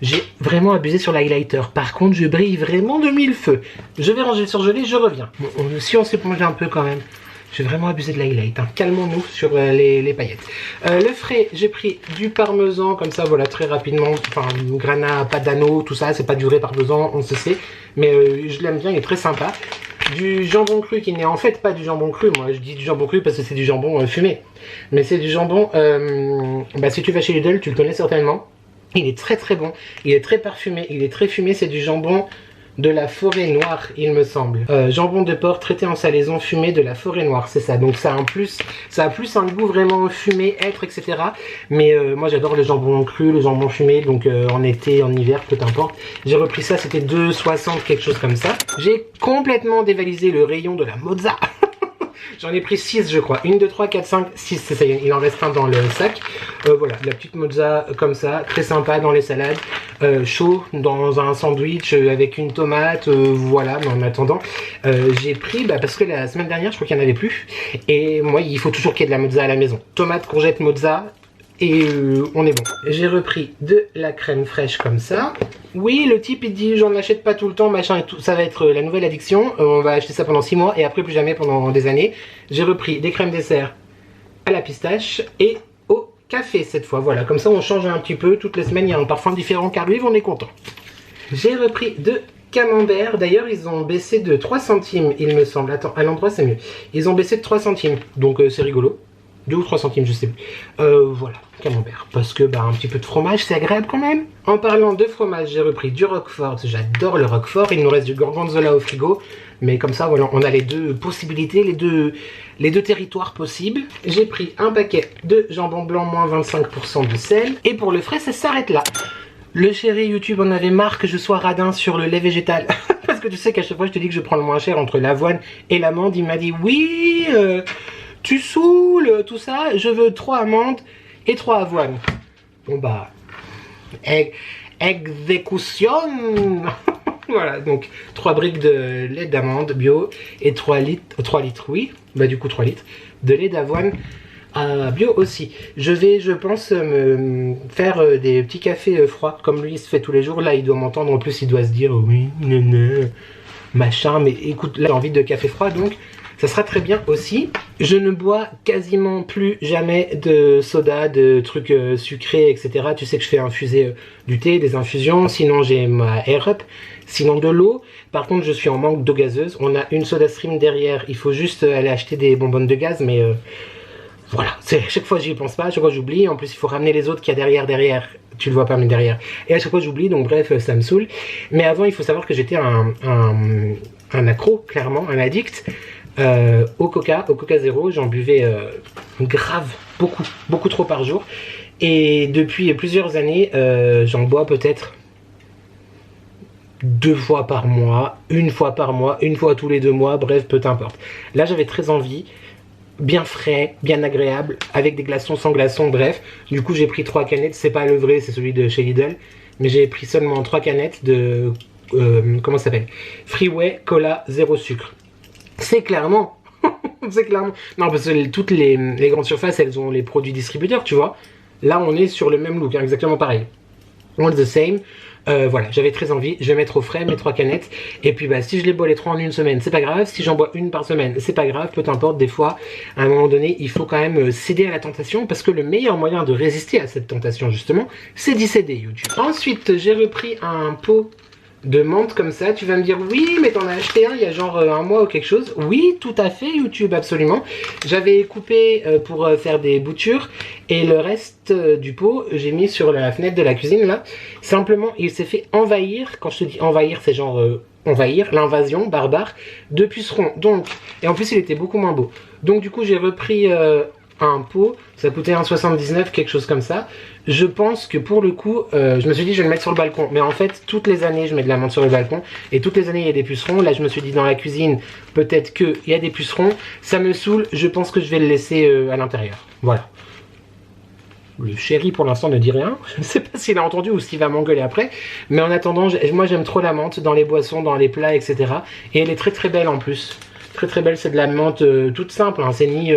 J'ai vraiment abusé sur l'highlighter. Par contre, je brille vraiment de mille feux. Je vais ranger le surgelé, je reviens. Bon, si on s'éponge un peu quand même. J'ai vraiment abusé de l'highlight, hein. Calmons-nous sur les paillettes. Le frais, j'ai pris du parmesan, comme ça, voilà, très rapidement. Enfin, grana padano, tout ça, c'est pas du vrai parmesan, on se sait. Mais je l'aime bien, il est très sympa. Du jambon cru qui n'est en fait pas du jambon cru. Moi, je dis du jambon cru parce que c'est du jambon fumé. Mais c'est du jambon, si tu vas chez Lidl, tu le connais certainement. Il est très très bon, il est très parfumé, il est très fumé, c'est du jambon de la forêt noire, il me semble. Jambon de porc traité en salaison fumé de la forêt noire, c'est ça. Donc ça a plus un goût vraiment fumé, hêtre, etc. Mais moi j'adore le jambon cru, le jambon fumé, donc en été, en hiver, peu importe. J'ai repris ça, c'était 2,60, quelque chose comme ça. J'ai complètement dévalisé le rayon de la mozza. J'en ai pris 6 je crois, 1, 2, 3, 4, 5, 6, c'est ça, il en reste un dans le sac. Voilà, la petite mozza comme ça, très sympa dans les salades, chaud dans un sandwich avec une tomate, voilà. Mais en attendant, j'ai pris, parce que la semaine dernière je crois qu'il n'y en avait plus. Et moi il faut toujours qu'il y ait de la mozza à la maison. Tomate, courgette, mozza. Et on est bon. J'ai repris de la crème fraîche comme ça. Oui, le type il dit j'en achète pas tout le temps, machin et tout. Ça va être la nouvelle addiction. On va acheter ça pendant 6 mois et après plus jamais pendant des années. J'ai repris des crèmes dessert à la pistache et au café cette fois. Voilà, comme ça on change un petit peu. Toutes les semaines il y a un parfum différent car lui on est content. J'ai repris de camembert. D'ailleurs ils ont baissé de 3 centimes il me semble. Attends, à l'endroit c'est mieux. Ils ont baissé de 3 centimes. Donc c'est rigolo. 2 ou 3 centimes, je sais plus. Voilà, camembert. Parce que un petit peu de fromage, c'est agréable quand même. En parlant de fromage, j'ai repris du roquefort. J'adore le roquefort. Il nous reste du gorgonzola au frigo. Mais comme ça, voilà, on a les deux possibilités, les deux territoires possibles. J'ai pris un paquet de jambon blanc, moins 25% de sel. Et pour le frais, ça s'arrête là. Le chéri YouTube en avait marre que je sois radin sur le lait végétal. Parce que tu sais qu'à chaque fois, je te dis que je prends le moins cher entre l'avoine et l'amande. Il m'a dit oui... tu saoules, tout ça, je veux 3 amandes et 3 avoines. Bon exécution. Voilà, donc 3 briques de lait d'amande bio et 3 litres, oui, du coup 3 litres de lait d'avoine bio aussi. Je vais, je pense, me faire des petits cafés froids, comme lui il se fait tous les jours. Là, il doit m'entendre, en plus il doit se dire, oui, machin, mais écoute, là j'ai envie de café froid, donc... ça sera très bien aussi. Je ne bois quasiment plus jamais de soda, de trucs sucrés, etc. Tu sais que je fais infuser du thé, des infusions. Sinon, j'ai ma Air-Up. Sinon, de l'eau. Par contre, je suis en manque d'eau gazeuse. On a une soda stream derrière. Il faut juste aller acheter des bonbonnes de gaz. Mais voilà. Chaque fois, j'y pense pas. À chaque fois, j'oublie. En plus, il faut ramener les autres qu'il y a derrière. Tu le vois pas, mais derrière. Et à chaque fois, j'oublie. Donc, bref, ça me saoule. Mais avant, il faut savoir que j'étais un accro, clairement, un addict. Au Coca Zéro, j'en buvais grave, beaucoup trop par jour. Et depuis plusieurs années, j'en bois peut-être 2 fois par mois, 1 fois par mois, 1 fois tous les 2 mois, bref, peu importe. Là, j'avais très envie, bien frais, bien agréable, avec des glaçons, sans glaçons, bref. Du coup, j'ai pris 3 canettes, c'est pas le vrai, c'est celui de chez Lidl, mais j'ai pris seulement 3 canettes de, comment ça s'appelle, Freeway Cola 0 sucre. C'est clairement, non parce que toutes les grandes surfaces elles ont les produits distributeurs, tu vois. Là on est sur le même look, hein, exactement pareil. All the same. Voilà, j'avais très envie, je vais mettre au frais mes 3 canettes. Et puis si je les bois les 3 en une semaine, c'est pas grave. Si j'en bois 1 par semaine, c'est pas grave, peu importe. Des fois, à un moment donné, il faut quand même céder à la tentation. Parce que le meilleur moyen de résister à cette tentation justement, c'est d'y céder, YouTube. Ensuite, j'ai repris un pot de menthe comme ça. Tu vas me dire oui mais t'en as acheté un il y a genre 1 mois ou quelque chose. Oui tout à fait YouTube, absolument. J'avais coupé pour faire des boutures et le reste du pot j'ai mis sur la fenêtre de la cuisine là. Simplement il s'est fait envahir. Quand je te dis envahir c'est genre envahir, l'invasion barbare de pucerons. Donc, et en plus il était beaucoup moins beau. Donc du coup j'ai repris un pot, ça coûtait 1,79, quelque chose comme ça. Je pense que pour le coup, je me suis dit je vais le mettre sur le balcon. Mais en fait, toutes les années, je mets de la menthe sur le balcon. Et toutes les années, il y a des pucerons. Là, je me suis dit dans la cuisine, peut-être qu'il y a des pucerons. Ça me saoule, je pense que je vais le laisser à l'intérieur. Voilà. Le chéri, pour l'instant, ne dit rien. Je ne sais pas s'il a entendu ou s'il va m'engueuler après. Mais en attendant, moi, j'aime trop la menthe dans les boissons, dans les plats, etc. Et elle est très très belle en plus. très très belle, c'est de la menthe toute simple, hein. C'est ni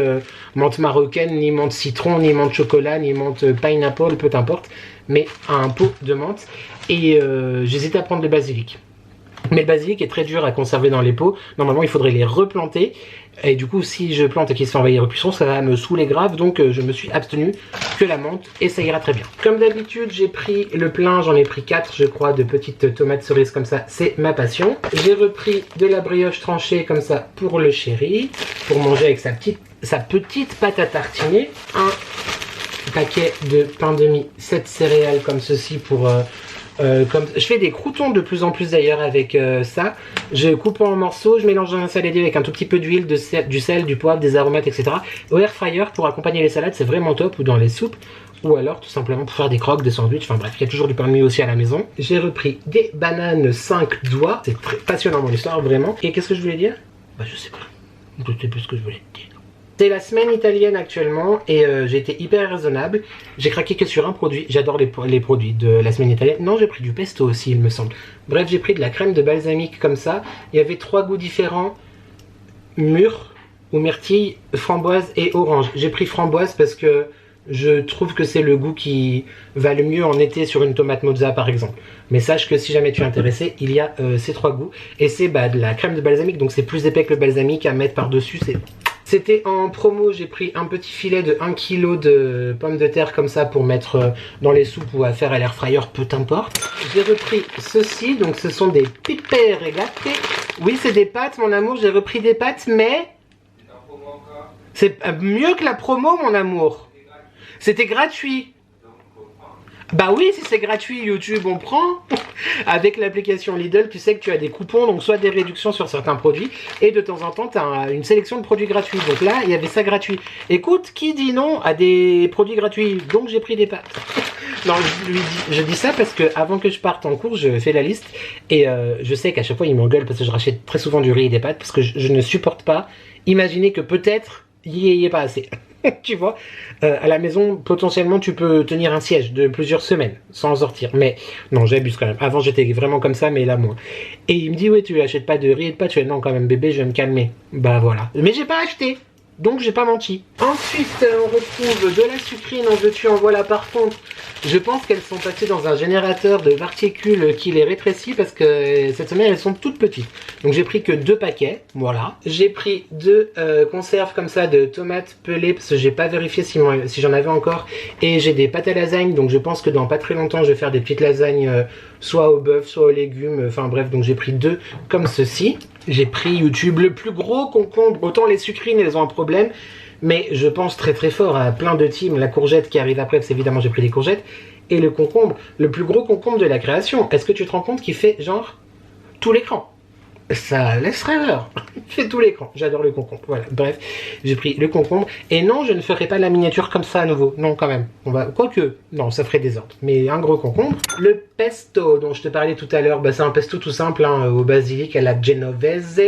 menthe marocaine, ni menthe citron, ni menthe chocolat, ni menthe pineapple, peu importe, mais un pot de menthe. Et j'hésite à prendre le basilic. Mais le basilic est très dur à conserver dans les pots. Normalement, il faudrait les replanter. Et du coup, si je plante et qu'il se fait envahir au puceron, ça va me saouler grave. Donc, je me suis abstenu que la menthe et ça ira très bien. Comme d'habitude, j'ai pris le plein. J'en ai pris 4, je crois, de petites tomates cerises comme ça. C'est ma passion. J'ai repris de la brioche tranchée comme ça pour le chéri. Pour manger avec sa petite pâte à tartiner. Un paquet de pain de mie, 7 céréales comme ceci pour... je fais des croûtons de plus en plus d'ailleurs avec ça. Je coupe en morceaux, je mélange dans un saladier avec un tout petit peu d'huile, du sel, du poivre, des aromates, etc. Au air fryer pour accompagner les salades, c'est vraiment top, ou dans les soupes, ou alors tout simplement pour faire des croques, des sandwichs, enfin bref, il y a toujours du pain de mie aussi à la maison. J'ai repris des bananes 5 doigts, c'est très passionnant mon histoire, vraiment. Et qu'est-ce que je voulais dire? Bah je sais pas, je sais plus ce que je voulais dire. C'est la semaine italienne actuellement et j'ai été hyper raisonnable. J'ai craqué que sur un produit. J'adore les produits de la semaine italienne. Non, j'ai pris du pesto aussi, il me semble. Bref, j'ai pris de la crème de balsamique comme ça. Il y avait 3 goûts différents. Mûr ou myrtille, framboise et orange. J'ai pris framboise parce que je trouve que c'est le goût qui va le mieux en été sur une tomate mozza par exemple. Mais sache que si jamais tu es intéressé, il y a ces 3 goûts. Et c'est de la crème de balsamique, donc c'est plus épais que le balsamique à mettre par-dessus. C'était en promo, j'ai pris un petit filet de 1 kg de pommes de terre comme ça pour mettre dans les soupes ou à faire à l'air fryer, peu importe. J'ai repris ceci, donc ce sont des pipe regate. Oui, c'est des pâtes, mon amour, j'ai repris des pâtes, mais... c'est mieux que la promo, mon amour. C'était gratuit. Bah oui, si c'est gratuit, YouTube, on prend. Avec l'application Lidl, tu sais que tu as des coupons, donc soit des réductions sur certains produits, et de temps en temps, tu as une sélection de produits gratuits. Donc là, il y avait ça gratuit. Écoute, qui dit non à des produits gratuits? Donc j'ai pris des pâtes. Non, je dis ça parce que avant que je parte en cours, je fais la liste, et je sais qu'à chaque fois, il m'engueule parce que je rachète très souvent du riz et des pâtes, parce que je ne supporte pas imaginer que peut-être, il n'y ait pas assez. Tu vois, à la maison, potentiellement, tu peux tenir un siège de plusieurs semaines sans en sortir. Mais non, j'abuse quand même. Avant, j'étais vraiment comme ça, mais là, moins. Et il me dit, ouais, tu achètes pas de riz et de pâtes. Je fais, non, quand même, bébé, je vais me calmer. Bah voilà. Mais j'ai pas acheté. Donc, j'ai pas menti. Ensuite, on retrouve de la sucrine, en veux-tu, en voilà. Par contre, je pense qu'elles sont passées dans un générateur de particules qui les rétrécit parce que cette semaine, elles sont toutes petites. Donc, j'ai pris que 2 paquets. Voilà. J'ai pris 2 conserves comme ça de tomates pelées parce que j'ai pas vérifié si j'en avais encore. Et j'ai des pâtes à lasagne. Donc, je pense que dans pas très longtemps, je vais faire des petites lasagnes soit au bœuf, soit aux légumes. Enfin, bref. Donc, j'ai pris 2 comme ceci. J'ai pris YouTube le plus gros concombre. Autant les sucrines, elles ont un problème. Mais je pense très très fort à plein de teams. La courgette qui arrive après, parce qu'évidemment j'ai pris des courgettes. Et le concombre, le plus gros concombre de la création. Est-ce que tu te rends compte qu'il fait genre tout l'écran? Ça laisse rêveur. Il fait tout l'écran. J'adore le concombre. Voilà, bref, j'ai pris le concombre. Et non, je ne ferai pas la miniature comme ça à nouveau. Non, quand même. Quoique, non, ça ferait désordre. Mais un gros concombre. Le pesto dont je te parlais tout à l'heure, c'est un pesto tout simple, hein, au basilic à la genovese.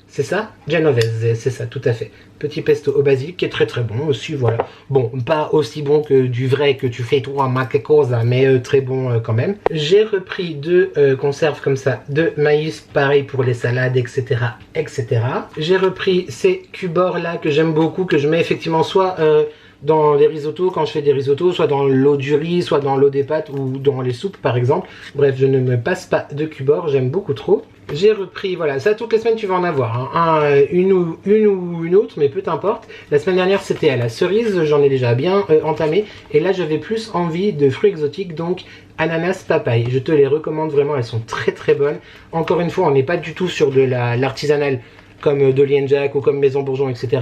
C'est ça? Genovese, c'est ça, tout à fait. Petit pesto au basilic qui est très très bon aussi, voilà. Bon, pas aussi bon que du vrai que tu fais toi, ma que cosa, mais très bon quand même. J'ai repris 2 conserves comme ça de maïs, pareil pour les salades, etc. etc. J'ai repris ces cubors là que j'aime beaucoup, que je mets effectivement soit dans les risottos quand je fais des risottos, soit dans l'eau du riz, soit dans l'eau des pâtes ou dans les soupes par exemple. Bref, je ne me passe pas de cubord, j'aime beaucoup trop. J'ai repris, voilà, ça toutes les semaines tu vas en avoir, hein. Une ou une autre, mais peu importe. La semaine dernière c'était à la cerise, j'en ai déjà bien entamé. Et là j'avais plus envie de fruits exotiques, donc ananas, papaye. Je te les recommande vraiment, elles sont très très bonnes. Encore une fois, on n'est pas du tout sur de l'artisanal comme Dolly & Jack ou comme Maison Bourgeon, etc.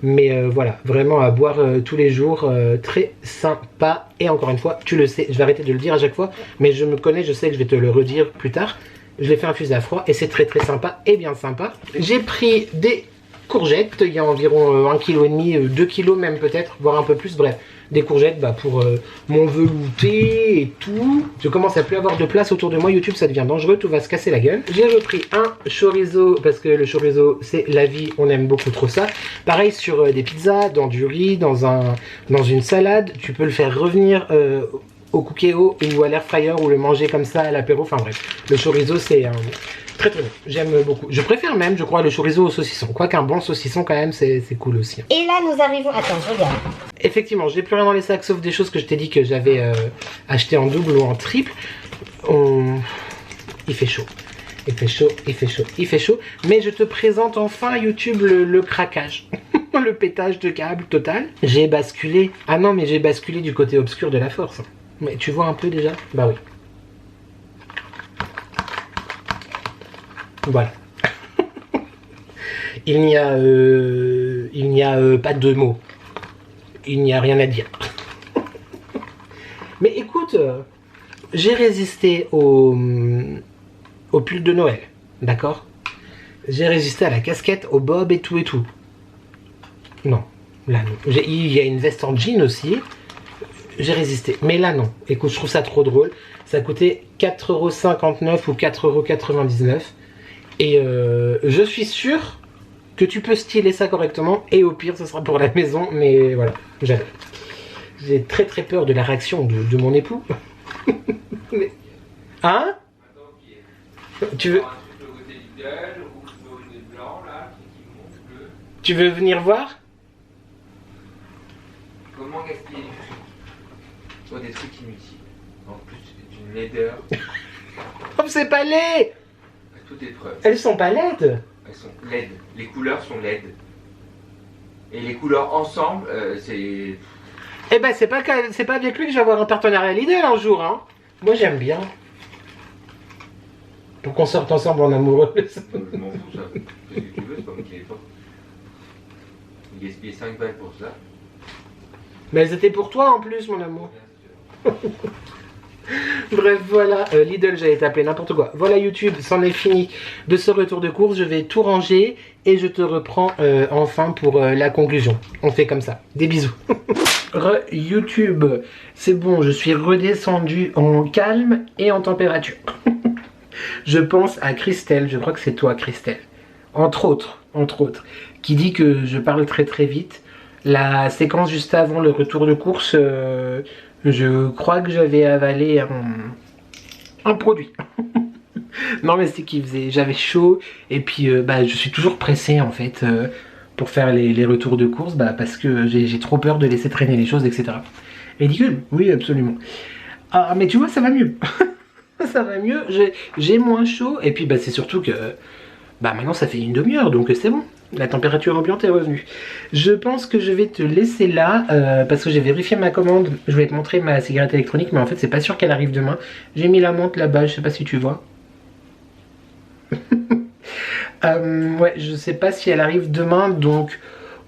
Mais voilà, vraiment à boire tous les jours, très sympa. Et encore une fois, tu le sais, je vais arrêter de le dire à chaque fois, mais je me connais, je sais que je vais te le redire plus tard. Je l'ai fait infuser à froid et c'est très très sympa et bien sympa. J'ai pris des courgettes, il y a environ 1,5 kg, 2 kg même peut-être, voire un peu plus, bref. Des courgettes pour mon velouté et tout. Je commence à plus avoir de place autour de moi, YouTube ça devient dangereux, tout va se casser la gueule. J'ai repris un chorizo parce que le chorizo c'est la vie, on aime beaucoup trop ça. Pareil sur des pizzas, dans du riz, dans une salade, tu peux le faire revenir au cookéo ou à l'air fryer ou le manger comme ça à l'apéro, enfin bref. Le chorizo c'est Très très bon, j'aime beaucoup. Je préfère même, je crois, le chorizo au saucisson. Quoique un bon saucisson quand même, c'est cool aussi. Et là, nous arrivons... Attends, je regarde. Effectivement, j'ai plus rien dans les sacs sauf des choses que je t'ai dit que j'avais acheté en double ou en triple. Il fait chaud. Il fait chaud, il fait chaud, il fait chaud. Mais je te présente enfin YouTube le craquage. Le pétage de câble total. J'ai basculé. Ah non, mais j'ai basculé du côté obscur de la force. Mais tu vois un peu déjà? Bah oui. Voilà. Il n'y a pas de mots. Il n'y a rien à dire. Mais écoute, j'ai résisté au pull de Noël, d'accord? J'ai résisté à la casquette, au bob et tout et tout. Non, là non. Il y a une veste en jean aussi. J'ai résisté, mais là non. Écoute, je trouve ça trop drôle. Ça a coûté 4,59 € ou 4,99 €. Et je suis sûr que tu peux styler ça correctement. Et au pire, ce sera pour la maison. Mais voilà, j'adore. J'ai très très peur de la réaction de mon époux. Mais... Hein? Tu veux... Tu veux venir voir? Comment gaspiller sur des trucs inutiles? En plus, d'une laideur. Oh, c'est pas laid! À toute épreuve. Elles sont pas laides. Elles sont laides. Les couleurs sont laides. Et les couleurs ensemble, c'est... Eh ben, c'est pas avec lui que je vais avoir un partenariat Lidl un jour, hein. Moi, j'aime bien. Pour qu'on sorte ensemble en amoureux. Je m'en fous, ça. Fais ce que tu veux, c'est pas moi qui l'ai pas. Il gaspille 5 balles pour ça. Mais elles étaient pour toi en plus, mon amour. Bref, voilà, Lidl, j'allais t'appeler n'importe quoi. Voilà YouTube, c'en est fini de ce retour de course. Je vais tout ranger et je te reprends enfin pour la conclusion. On fait comme ça. Des bisous. YouTube, c'est bon, je suis redescendu en calme et en température. Je pense à Christelle, je crois que c'est toi Christelle, entre autres, qui dit que je parle très très vite. La séquence juste avant le retour de course, je crois que j'avais avalé un produit. Non mais c'est qu'il faisait, j'avais chaud et puis je suis toujours pressé en fait pour faire les retours de course parce que j'ai trop peur de laisser traîner les choses, etc. Ridicule, oui absolument. Ah mais tu vois ça va mieux. Ça va mieux, j'ai moins chaud et puis c'est surtout que maintenant ça fait une demi-heure donc c'est bon, la température ambiante est revenue. Je pense que je vais te laisser là parce que j'ai vérifié ma commande. Je voulais te montrer ma cigarette électronique mais en fait c'est pas sûr qu'elle arrive demain. J'ai mis la montre là-bas, je sais pas si tu vois. Ouais, je sais pas si elle arrive demain donc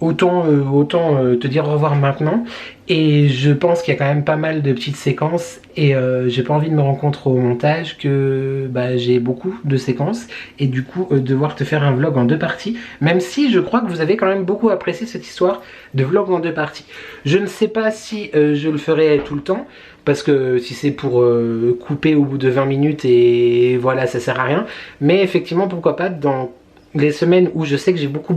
autant te dire au revoir maintenant. Et je pense qu'il y a quand même pas mal de petites séquences et j'ai pas envie de me rendre compte au montage que j'ai beaucoup de séquences et du coup devoir te faire un vlog en 2 parties, même si je crois que vous avez quand même beaucoup apprécié cette histoire de vlog en 2 parties. Je ne sais pas si je le ferai tout le temps parce que si c'est pour couper au bout de 20 minutes et voilà ça sert à rien, mais effectivement pourquoi pas dans les semaines où je sais que j'ai beaucoup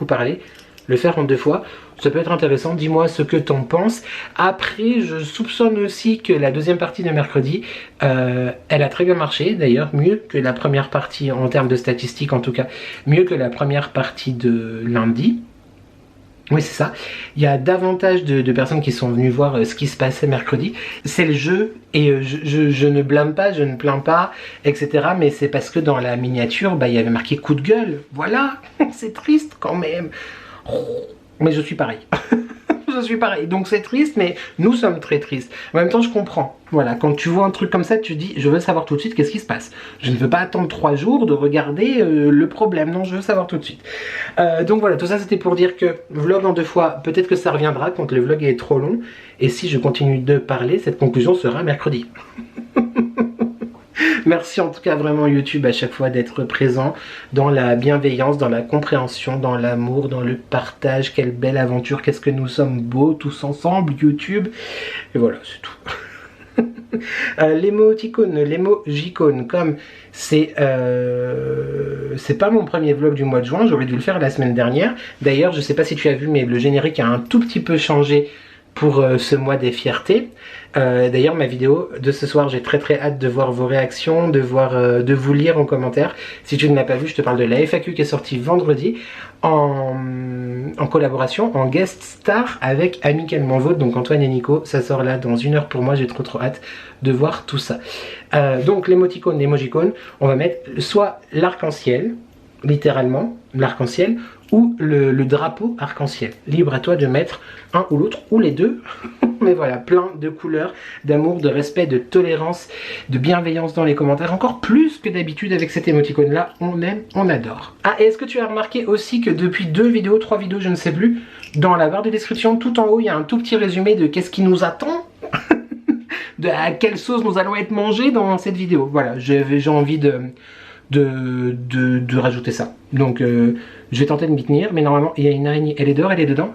parlé, le faire en 2 fois, ça peut être intéressant. Dis-moi ce que t'en penses. Après, je soupçonne aussi que la deuxième partie de mercredi, elle a très bien marché. D'ailleurs, mieux que la première partie, en termes de statistiques en tout cas, mieux que la première partie de lundi. Oui, c'est ça. Il y a davantage de personnes qui sont venues voir ce qui se passait mercredi. C'est le jeu et je ne blâme pas, je ne plains pas, etc. Mais c'est parce que dans la miniature, il y avait marqué coup de gueule. Voilà, c'est triste quand même. Mais je suis pareil. Je suis pareil. Donc c'est triste, mais nous sommes très tristes. En même temps, je comprends. Voilà, quand tu vois un truc comme ça, tu te dis, je veux savoir tout de suite qu'est-ce qui se passe. Je ne veux pas attendre 3 jours de regarder le problème. Non, je veux savoir tout de suite. Donc voilà, tout ça c'était pour dire que vlog en 2 fois, peut-être que ça reviendra quand le vlog est trop long. Et si je continue de parler, cette conclusion sera mercredi. Merci en tout cas vraiment YouTube à chaque fois d'être présent dans la bienveillance, dans la compréhension, dans l'amour, dans le partage. Quelle belle aventure, qu'est-ce que nous sommes beaux tous ensemble YouTube. Et voilà, c'est tout. L'emojicône, comme c'est pas mon premier vlog du mois de juin, j'aurais dû le faire la semaine dernière. D'ailleurs, je sais pas si tu as vu, mais le générique a un tout petit peu changé pour ce mois des fiertés. D'ailleurs ma vidéo de ce soir, j'ai très hâte de voir vos réactions, de vous lire en commentaire. Si tu ne l'as pas vu, je te parle de la FAQ qui est sortie vendredi en collaboration, en guest star avec Amicalement Vôtre, donc Antoine et Nico. Ça sort là dans 1 heure pour moi, j'ai trop hâte de voir tout ça. Donc l'émoticône, l'emojicône, on va mettre soit l'arc-en-ciel, littéralement l'arc-en-ciel, ou le drapeau arc-en-ciel. Libre à toi de mettre un ou l'autre, ou les deux. Mais voilà, plein de couleurs, d'amour, de respect, de tolérance, de bienveillance dans les commentaires. Encore plus que d'habitude avec cet émoticône-là. On aime, on adore. Ah, et est-ce que tu as remarqué aussi que depuis 2 vidéos, 3 vidéos, je ne sais plus, dans la barre de description, tout en haut, il y a un tout petit résumé de qu'est-ce qui nous attend à quelle sauce nous allons être mangés dans cette vidéo. Voilà, j'ai envie de rajouter ça. Donc je vais tenter de m'y tenir, mais normalement il y a une araignée. Elle est dehors, elle est dedans?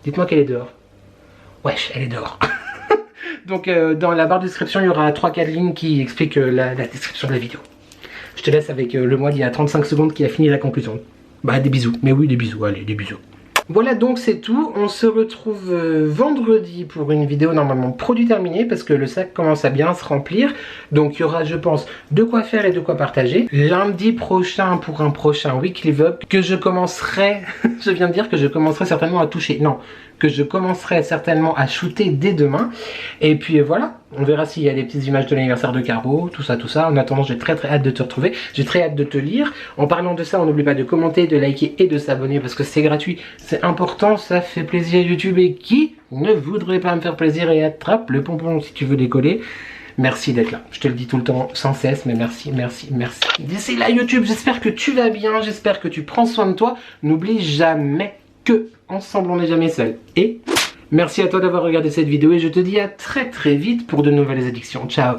Dites-moi qu'elle est dehors. Wesh, elle est dehors. Donc dans la barre de description, il y aura 3-4 lignes qui expliquent la description de la vidéo. Je te laisse avec le mois d'il y a 35 secondes qui a fini la conclusion. Bah des bisous, mais oui des bisous, allez des bisous. Voilà, donc c'est tout. On se retrouve vendredi pour une vidéo normalement produit terminé parce que le sac commence à bien se remplir. Donc il y aura, je pense, de quoi faire et de quoi partager. Lundi prochain pour un prochain weekly vlog que je commencerai, je viens de dire que je commencerai certainement à toucher. Non, que je commencerai certainement à shooter dès demain. Et puis voilà, on verra s'il y a des petites images de l'anniversaire de Caro, tout ça. En attendant, j'ai très hâte de te retrouver. J'ai très hâte de te lire. En parlant de ça, on n'oublie pas de commenter, de liker et de s'abonner parce que c'est gratuit. C'est important, ça fait plaisir à YouTube. Et qui ne voudrait pas me faire plaisir et attrape le pompon si tu veux décoller. Merci d'être là. Je te le dis tout le temps sans cesse, mais merci. D'ici là YouTube, j'espère que tu vas bien, j'espère que tu prends soin de toi. N'oublie jamais que ensemble on n'est jamais seul. Et merci à toi d'avoir regardé cette vidéo et je te dis à très vite pour de nouvelles addictions. Ciao.